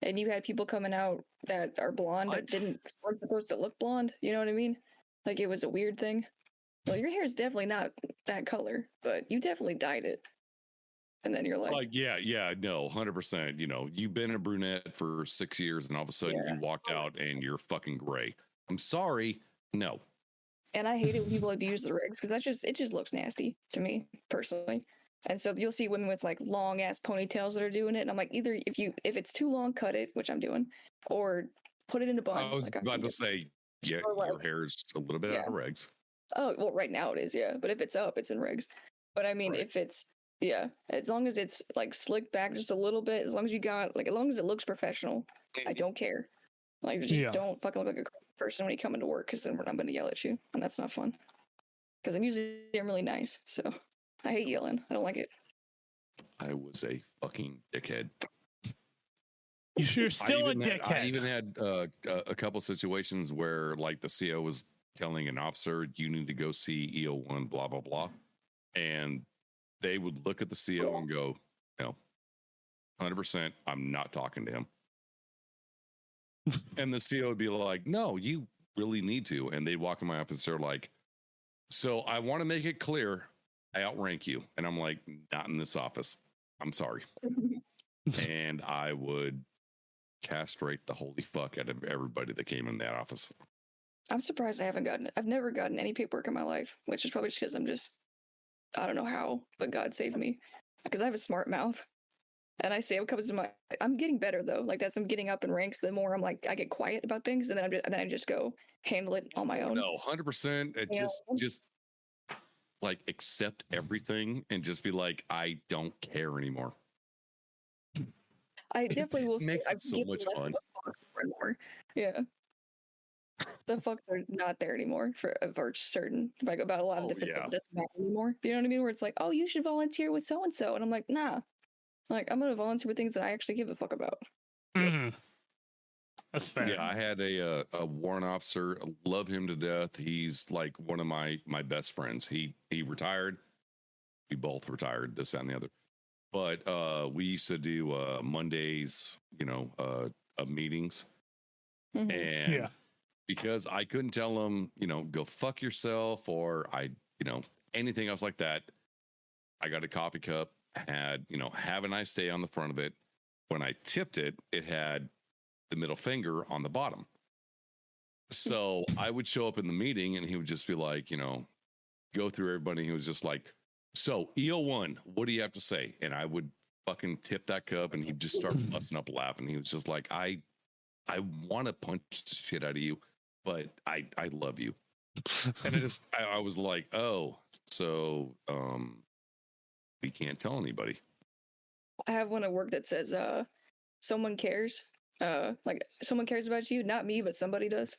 And you had people coming out that are blonde that weren't supposed to look blonde. You know what I mean? Like it was a weird thing. Well, your hair is definitely not that color, but you definitely dyed it. And then you're like, yeah, no, 100%. You know, you've been a brunette for 6 years, and all of a sudden you walked out and you're fucking gray. I'm sorry, no. And I hate it when people abuse the rigs because it just looks nasty to me personally. And so you'll see women with like long ass ponytails that are doing it, and I'm like, either if it's too long, cut it, which I'm doing, or put it in a bun. I was about to say, yeah, your hair's a little bit out of regs. Oh well, right now it is, yeah. But if it's up, it's in regs. But I mean, if it's as long as it's like slicked back just a little bit, as long as you got like, as long as it looks professional, I don't care. Like, just don't fucking look like a crazy person when you come into work, because then I'm going to yell at you, and that's not fun. Because I'm really nice, so I hate yelling. I don't like it. I was a fucking dickhead. You're still a dickhead. I even had a couple situations where, like, the CO was telling an officer, "You need to go see EO1, blah blah blah," and they would look at the CO and go, "No, 100%, I'm not talking to him." And the CO would be like, "No, you really need to." And they'd walk in my office, they're like, "So I want to make it clear, I outrank you." And I'm like, "Not in this office. I'm sorry." And I would castrate the holy fuck out of everybody that came in that office. I'm surprised I've never gotten any paperwork in my life, which is probably just because I don't know how, but God saved me. Because I have a smart mouth. And I say what comes to I'm getting better though. Like, as I'm getting up in ranks, the more I'm like, I get quiet about things, and then I just go handle it on my own. No, 100%. Just like accept everything and just be like, I don't care anymore. I definitely will. It makes it so much fun. Anymore. Yeah. The fucks are not there anymore for certain. Like, about a lot of different stuff doesn't matter anymore. You know what I mean? Where it's like, oh, you should volunteer with so and so, and I'm like, nah. Like, I'm gonna volunteer with things that I actually give a fuck about. Mm. That's fair. Yeah, I had a warrant officer. Love him to death. He's like one of my best friends. He retired. We both retired. This that, and the other. But we used to do Mondays, meetings, and Yeah. because I couldn't tell him, go fuck yourself, or anything else like that. I got a coffee cup, had, have a nice day on the front of it. When I tipped it, it had the middle finger on the bottom. So I would show up in the meeting and he would just be like, go through everybody. He was just like, so EO1, what do you have to say? And I would fucking tip that cup and he'd just start busting up laughing. He was just like, I want to punch the shit out of you, but I love you. And I was like, oh, so we can't tell anybody. I have one at work that says someone cares. Like someone cares about you, not me, but somebody does.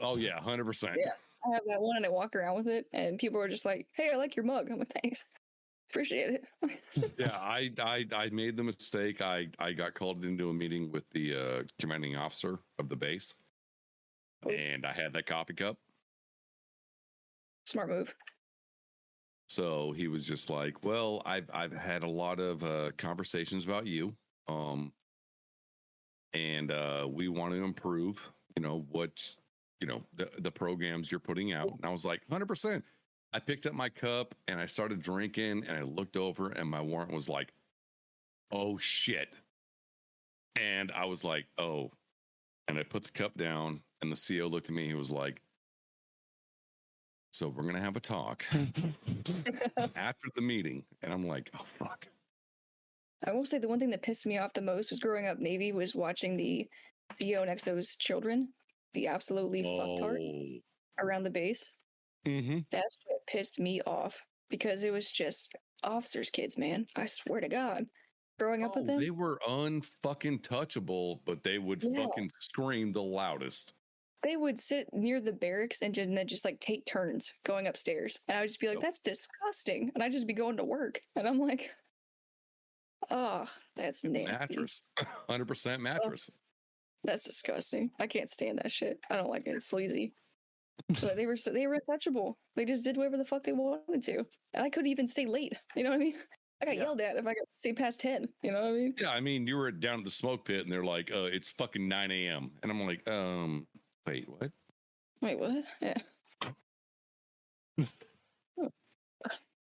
Oh yeah, 100%. Yeah. I have that one and I walk around with it and people are just like, hey, I like your mug. I'm like, thanks. Appreciate it. Yeah, I made the mistake. I got called into a meeting with the commanding officer of the base. And I had that coffee cup. Smart move. So he was just like, well, I've had a lot of conversations about you. And we want to improve, what the programs you're putting out. And I was like, 100%. I picked up my cup and I started drinking and I looked over and my warrant was like, oh shit. And I was like, oh. And I put the cup down and the CO looked at me. He was like, so we're going to have a talk after the meeting. And I'm like, oh, fuck. I will say the one thing that pissed me off the most was growing up Navy was watching the CO and XO's children be absolutely fucktards around the base. Mm-hmm. That shit pissed me off because it was just officers' kids, man. I swear to God. Growing up with them, they were unfucking touchable, but they would fucking scream the loudest. They would sit near the barracks and then just like take turns going upstairs. And I would just be like, that's disgusting. And I'd just be going to work. And I'm like, oh, that's nasty. Mattress. 100% mattress. Oh, that's disgusting. I can't stand that shit. I don't like it. It's sleazy. But they were untouchable. They just did whatever the fuck they wanted to. And I couldn't even stay late. You know what I mean? I got yelled at if I got to stay past 10. You know what I mean? Yeah, I mean, you were down at the smoke pit and they're like, it's fucking 9 a.m. And I'm like, wait, what? Wait, what? Yeah.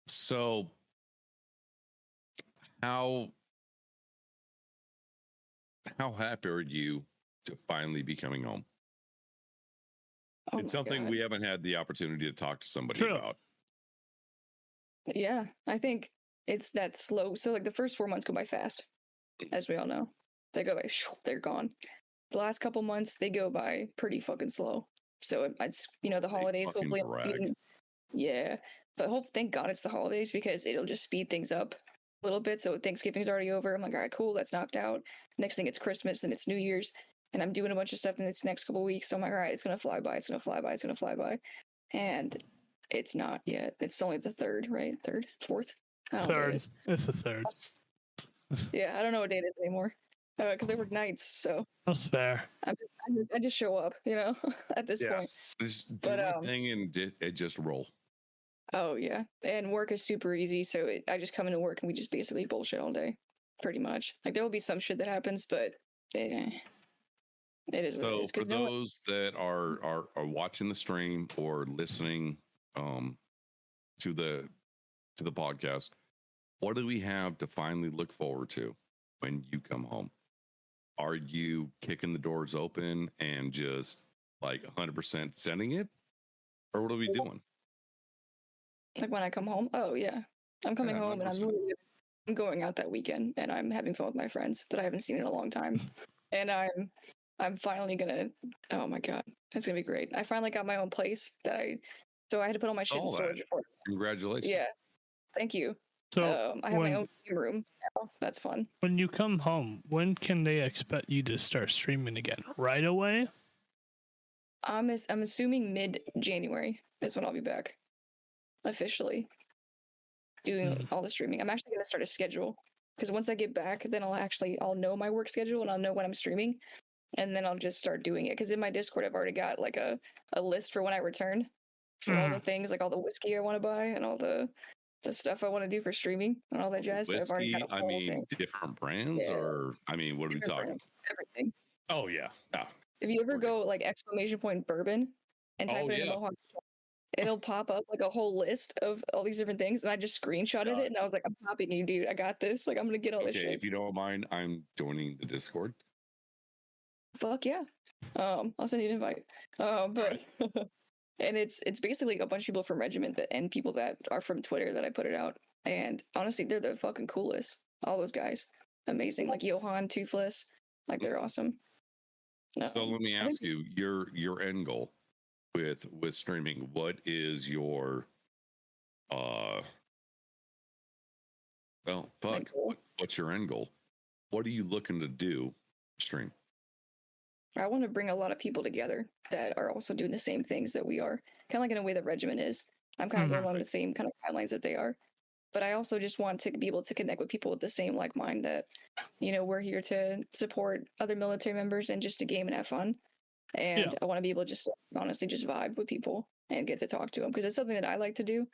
So how happy are you to finally be coming home? Oh it's something we haven't had the opportunity to talk to somebody about. Yeah, I think it's that slow. So like the first 4 months go by fast, as we all know. They go by, they're gone. The last couple months, they go by pretty fucking slow. So it's, the holidays, hopefully. Yeah, but thank God it's the holidays because it'll just speed things up a little bit. So Thanksgiving's already over. I'm like, all right, cool, that's knocked out. Next thing, it's Christmas and it's New Year's. And I'm doing a bunch of stuff in this next couple of weeks. So I'm like, all right, it's going to fly by. It's going to fly by. It's going to fly by. And it's not yet. It's only the 3rd, right? 3rd? 4th? Third. It's the 3rd. Yeah, I don't know what date it is anymore. Because they work nights, so. That's fair. I just show up, at this point. Just do my thing and it just roll. Oh, yeah. And work is super easy. So I just come into work and we just basically bullshit all day. Pretty much. Like, there will be some shit that happens, but it is what it is. For those that are watching the stream or listening to the podcast, what do we have to finally look forward to when you come home? Are you kicking the doors open and just like 100% sending it? Or what are we doing? Like when I come home? Oh, yeah. I'm coming home and I'm going out that weekend and I'm having fun with my friends that I haven't seen in a long time. And I'm finally gonna, oh my God, it's gonna be great. I finally got my own place so I had to put all my shit in storage. Congratulations. Yeah. Thank you. So I have my own game room now. That's fun. When you come home, when can they expect you to start streaming again? Right away? I'm assuming mid-January is when I'll be back. Officially. Doing all the streaming. I'm actually going to start a schedule. Because once I get back, then I'll know my work schedule and I'll know when I'm streaming. and then I'll just start doing it. Because in my Discord, I've already got like a list for when I return for all the things, like all the whiskey I want to buy and all the stuff I want to do for streaming and all that jazz. So I've already got Whiskey, a I whole mean, thing. different brands, Yeah, or I mean, what are we different talking? brands, everything. Oh yeah, yeah. If you ever Okay. go like exclamation point bourbon and type Oh it in the yeah. Mohawk, it'll pop up like a whole list of all these different things. And I just screenshotted it and I was like, I'm copying you, dude. I got this. Like, I'm gonna get all this Okay, shit. if you don't mind, I'm joining the Discord. Fuck yeah. I'll send you an invite. But and it's basically a bunch of people from Regiment and people that are from Twitter that I put it out. And honestly, they're the fucking coolest. All those guys, amazing. Like Johan, Toothless, like they're awesome. So let me ask you, your end goal with streaming. What is your well, fuck. What's your end goal? What are you looking to do? Stream. I want to bring a lot of people together that are also doing the same things that we are, kind of like in a way that Regiment is. I'm kind of going along the same kind of guidelines that they are. But I also just want to be able to connect with people with the same like mind that, you know, we're here to support other military members and just to game and have fun. And I want to be able to just honestly just vibe with people and get to talk to them because it's something that I like to do.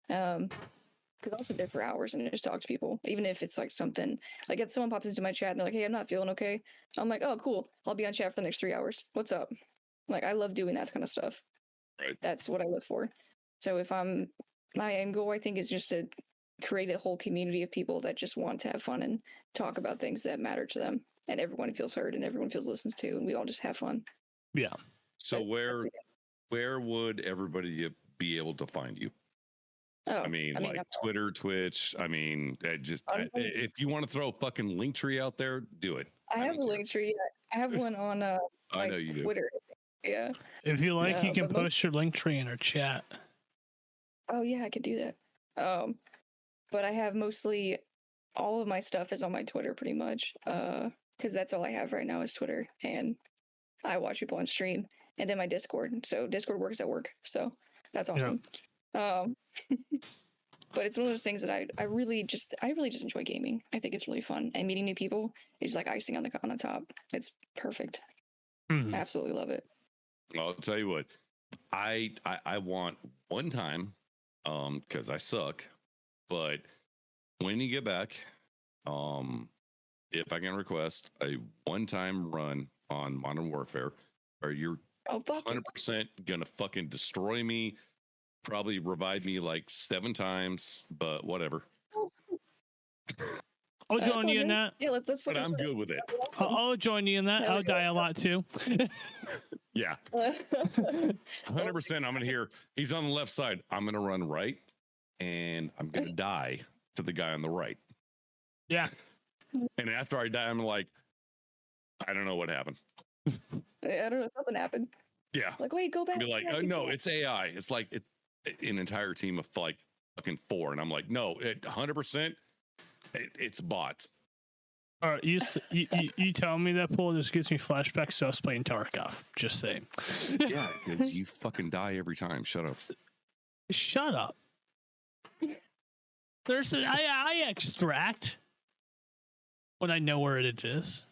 Because I'll sit there for hours and just talk to people, even if it's like something like if someone pops into my chat and they're like, "Hey, I'm not feeling okay," I'm like, "Oh, cool. I'll be on chat for the next 3 hours. What's up?" Like I love doing that kind of stuff. Right. That's what I live for. So if my end goal, I think, is just to create a whole community of people that just want to have fun and talk about things that matter to them, and everyone feels heard and everyone feels listened to, and we all just have fun. Yeah. So where would everybody be able to find you? Oh, I mean, like Twitter, Twitch. I mean, honestly, if you want to throw a fucking link tree out there, do it. I have a link tree. I have one on I know you Twitter. Do. Yeah. If you like, you can post your link tree in our chat. Oh yeah, I could do that. But I have mostly all of my stuff is on my Twitter pretty much. Because that's all I have right now is Twitter, and I watch people on stream, and then my Discord. So Discord works at work, so that's awesome. Yeah. But it's one of those things that I really just enjoy gaming. I think it's really fun, and meeting new people is like icing on the top. It's perfect. Absolutely love it. I'll tell you what, I want one time, because I suck, but when you get back, if I can request a one-time run on Modern Warfare, or you're 100% gonna fucking destroy me. Probably revive me like 7 times, but whatever. I'll join you in that. Yeah, let's. But I'm good with it. I'll join you in that. I'll die a lot too. Yeah, 100%. I'm gonna hear he's on the left side. I'm gonna run right, and I'm gonna die to the guy on the right. Yeah. And after I die, I'm like, I don't know what happened. I don't know. Something happened. Yeah. Like, wait, go back. Be like, no, it's AI. It's like an entire team of like fucking 4, and I'm like, no, 100%, it's bots. All right, you tell me that, Paul. This gives me flashbacks to us playing Tarkov. Just saying. Yeah, because you fucking die every time. Shut up. Shut up. I extract when I know where it is.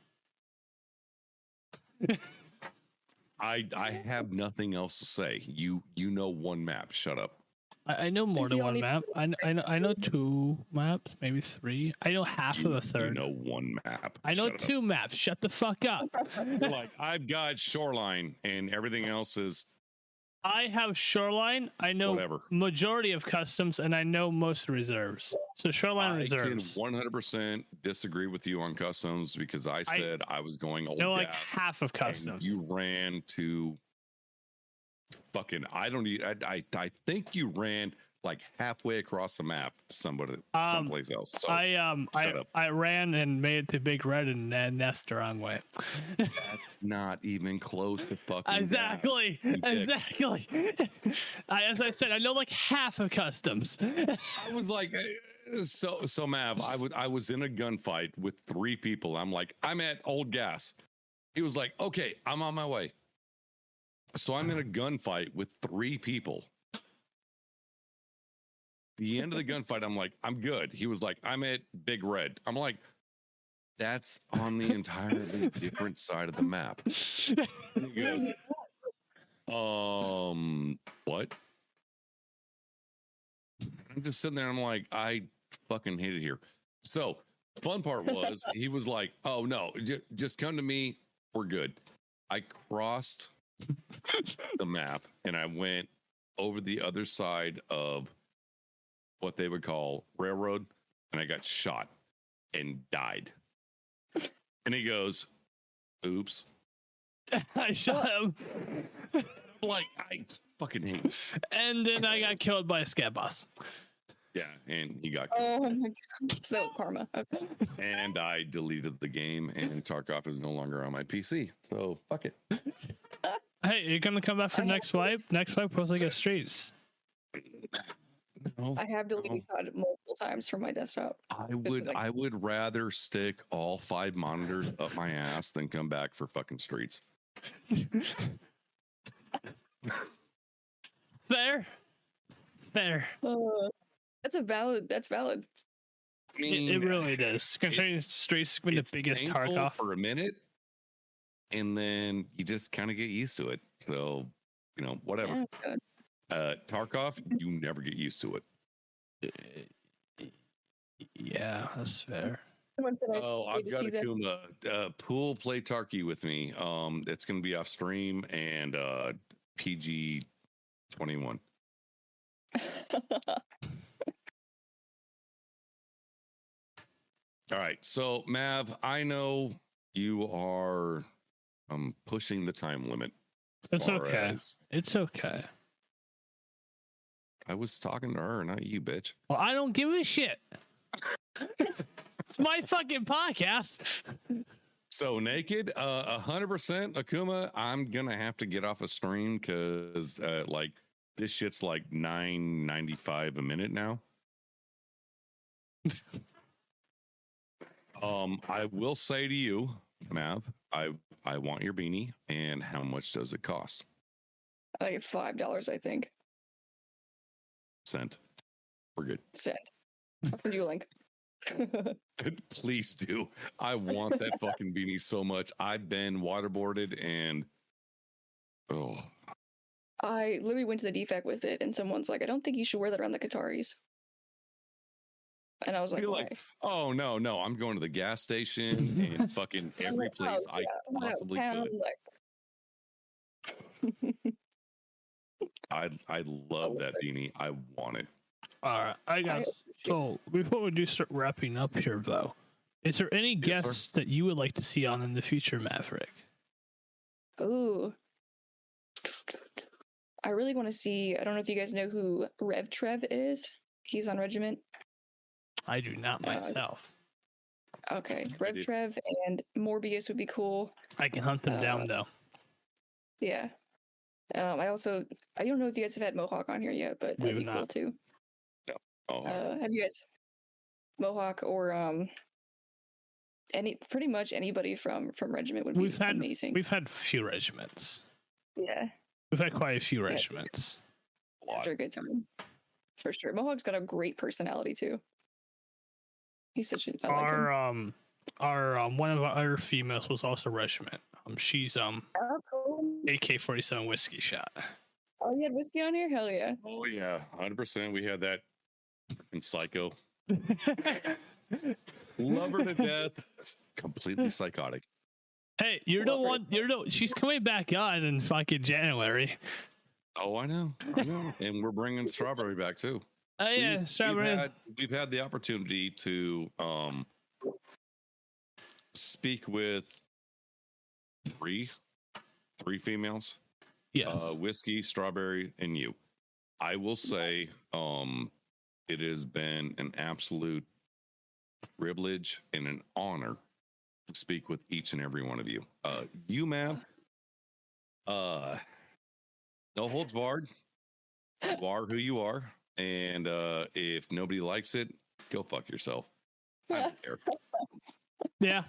I have nothing else to say. You know one map. Shut up. I know more than one map. I know 2 maps, maybe 3. I know half of the third. You know one map. I know 2 maps. Shut the fuck up. Like, I've got Shoreline and everything else is. I have Shoreline. I know majority of customs, and I know most reserves. So Shoreline reserves. I can 100% disagree with you on customs because I said I was going old gas. Like half of customs. You ran to fucking. I don't need. I think you ran like halfway across the map, someplace else. So I ran and made it to Big Red, and that's the wrong way. That's not even close to fucking exactly. As I said, I know like half of customs. I was like, so Mav, I was in a gunfight with 3 people. I'm like, I'm at Old Gas. He was like, okay, I'm on my way. So I'm in a gunfight with 3 people. The end of the gunfight, I'm like, I'm good. He was like, I'm at Big Red. I'm like, That's on the entirely different side of the map. And he goes, what? I'm just sitting there. I'm like, I fucking hate it here. So fun part was he was like, oh no, just come to me. We're good. I crossed the map and I went over the other side of what they would call railroad, and I got shot and died. And he goes, oops. I shot him. Like, I fucking hate it. And then I got killed by a scat boss. Yeah, and he got killed. Oh my god. So karma. Okay. And I deleted the game, and Tarkov is no longer on my PC. So fuck it. Hey, you're gonna come back for next wipe? Next wipe, post like a streets. No, I have deleted COD multiple times from my desktop. I would rather stick all 5 monitors up my ass than come back for fucking streets. Fair. That's valid. I mean, It really is. Considering streets been the biggest painful Tarkov. for a minute, and then you just kind of get used to it. So, whatever. Yeah, it's good. Tarkov, you never get used to it. Yeah, that's fair. Someone said I've to got see a that. Kuma pool play Tarky with me. It's going to be off stream and PG 21. All right, so Mav, I know you are pushing the time limit. It's okay. It's okay. I was talking to her, not you, bitch. Well, I don't give a shit. It's my fucking podcast. So naked, 100% Akuma. I'm gonna have to get off a stream because like this shit's like $9.95 a minute now. I will say to you, Mav, I want your beanie, and how much does it cost? I get $5, I think. Cent. We're good. Send. I'll send you a link. Please do. I want that fucking beanie so much. I've been waterboarded and I literally went to the DFAC with it, and someone's like, I don't think you should wear that around the Qataris. And I was like, you're why? like, oh no, I'm going to the gas station and fucking I'm every like, place oh, yeah, I possibly pound, could. like- I love that beanie. I want it. All right, I got. So before we do start wrapping up here, though, is there any Yes, guests that you would like to see on in the future, Maverick? Ooh. I really want to see, I don't know if you guys know who Rev Trev is. He's on Regiment. I do not myself. Okay. Rev did. Trev and Morbius would be cool. I can hunt them down though. Yeah. I don't know if you guys have had Mohawk on here yet, but We that'd be have cool not. too. Oh, Have you guys Mohawk or pretty much anybody from Regiment would be amazing. We've had a few regiments. Yeah. We've had quite a few regiments. Those are a good time. For sure. Mohawk's got a great personality too. He's such a I like him. Our one of our other females was also regiment. She's Oh, cool. AK-47 whiskey shot. Oh, you had whiskey on here? Hell yeah. Oh yeah, 100%. We had that freaking psycho. Love her to death. It's completely psychotic. Hey, you're the one. She's coming back on in fucking January. Oh, I know. And we're bringing Strawberry back too. Oh yeah, Strawberry. We've had the opportunity to speak with three females. Yeah. Whiskey, Strawberry, and you. I will say it has been an absolute privilege and an honor to speak with each and every one of you. You, ma'am, no holds barred. You are who you are. And if nobody likes it, go fuck yourself. I don't care. Yeah.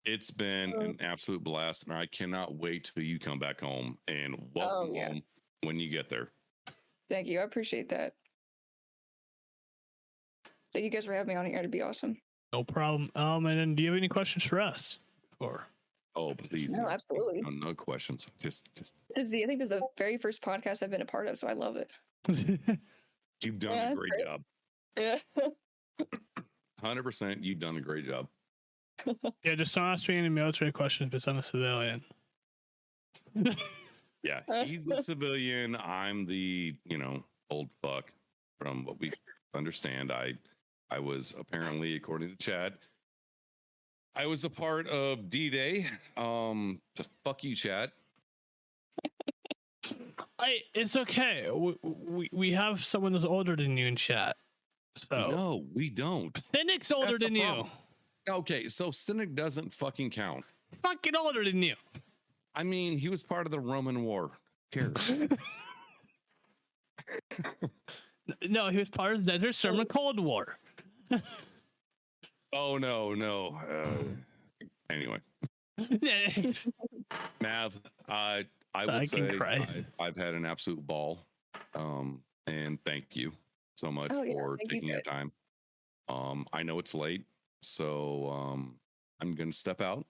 It's been an absolute blast, and I cannot wait till you come back home and welcome home when you get there. Thank you. I appreciate that. Thank you guys for having me on here. It'd be awesome. No problem. And then do you have any questions for us? Or Oh, please. No, absolutely. No questions. Just I think this is the very first podcast I've been a part of, so I love it. you've done Yeah, a great job. Yeah. 100%. You've done a great job. yeah, just don't ask me any military questions because I'm a civilian. Yeah, he's a civilian. I'm the, old fuck. From what we understand, I was apparently, according to Chad, I was a part of D-Day. Fuck you, Chad. It's okay. We have someone that's older than you in chat. So No, we don't. Cynic's older That's than a you. problem. Okay, so Cynic doesn't fucking count. Fucking older than you. I mean, he was part of the Roman War. Who cares? No, he was part of the Desert Storm Cold War. Oh no. Anyway, Mav, I would say I've had an absolute ball, and thank you so much for taking your time. I know it's late, so I'm gonna step out.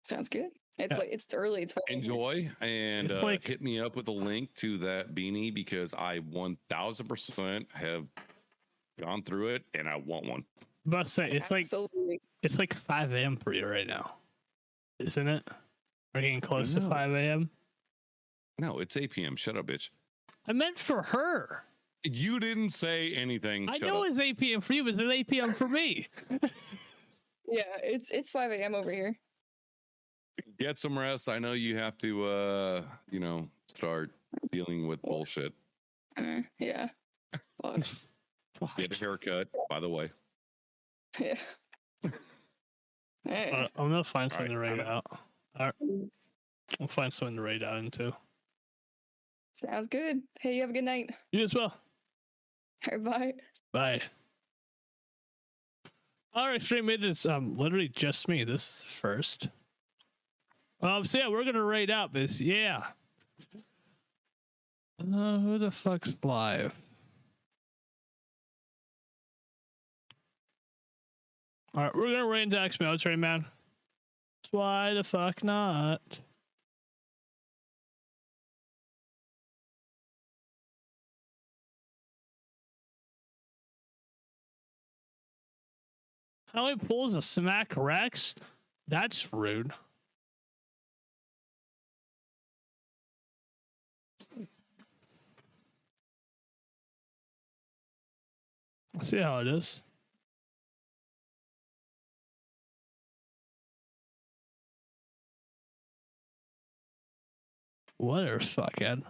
Sounds good. It's early. It's fine. Enjoy and hit me up with a link to that beanie because I 1000% have gone through it and I want one. But say it's like 5 a.m. for you right now, isn't it? We're getting close to 5 a.m. No, it's 8 p.m. Shut up, bitch. I meant for her. You didn't say anything. I know it's 8 p.m. for you, but it's 8 p.m. for me. Yeah, it's 5 a.m. over here. Get some rest. I know you have to, start dealing with bullshit. Yeah. Fuck. Get a haircut, by the way. Yeah. I'm gonna find something to rate out. All right. I'll find something to rate out into. Sounds good. Hey, you have a good night. You as well. All right, bye. Bye. All right, stream it is literally just me. This is the first. So yeah, we're gonna rate out this. Yeah. Who the fuck's live? All right, we're gonna rate into ex-military man. Why the fuck not? How many pulls a smack Rex? That's rude. See how it is. What a fuckhead.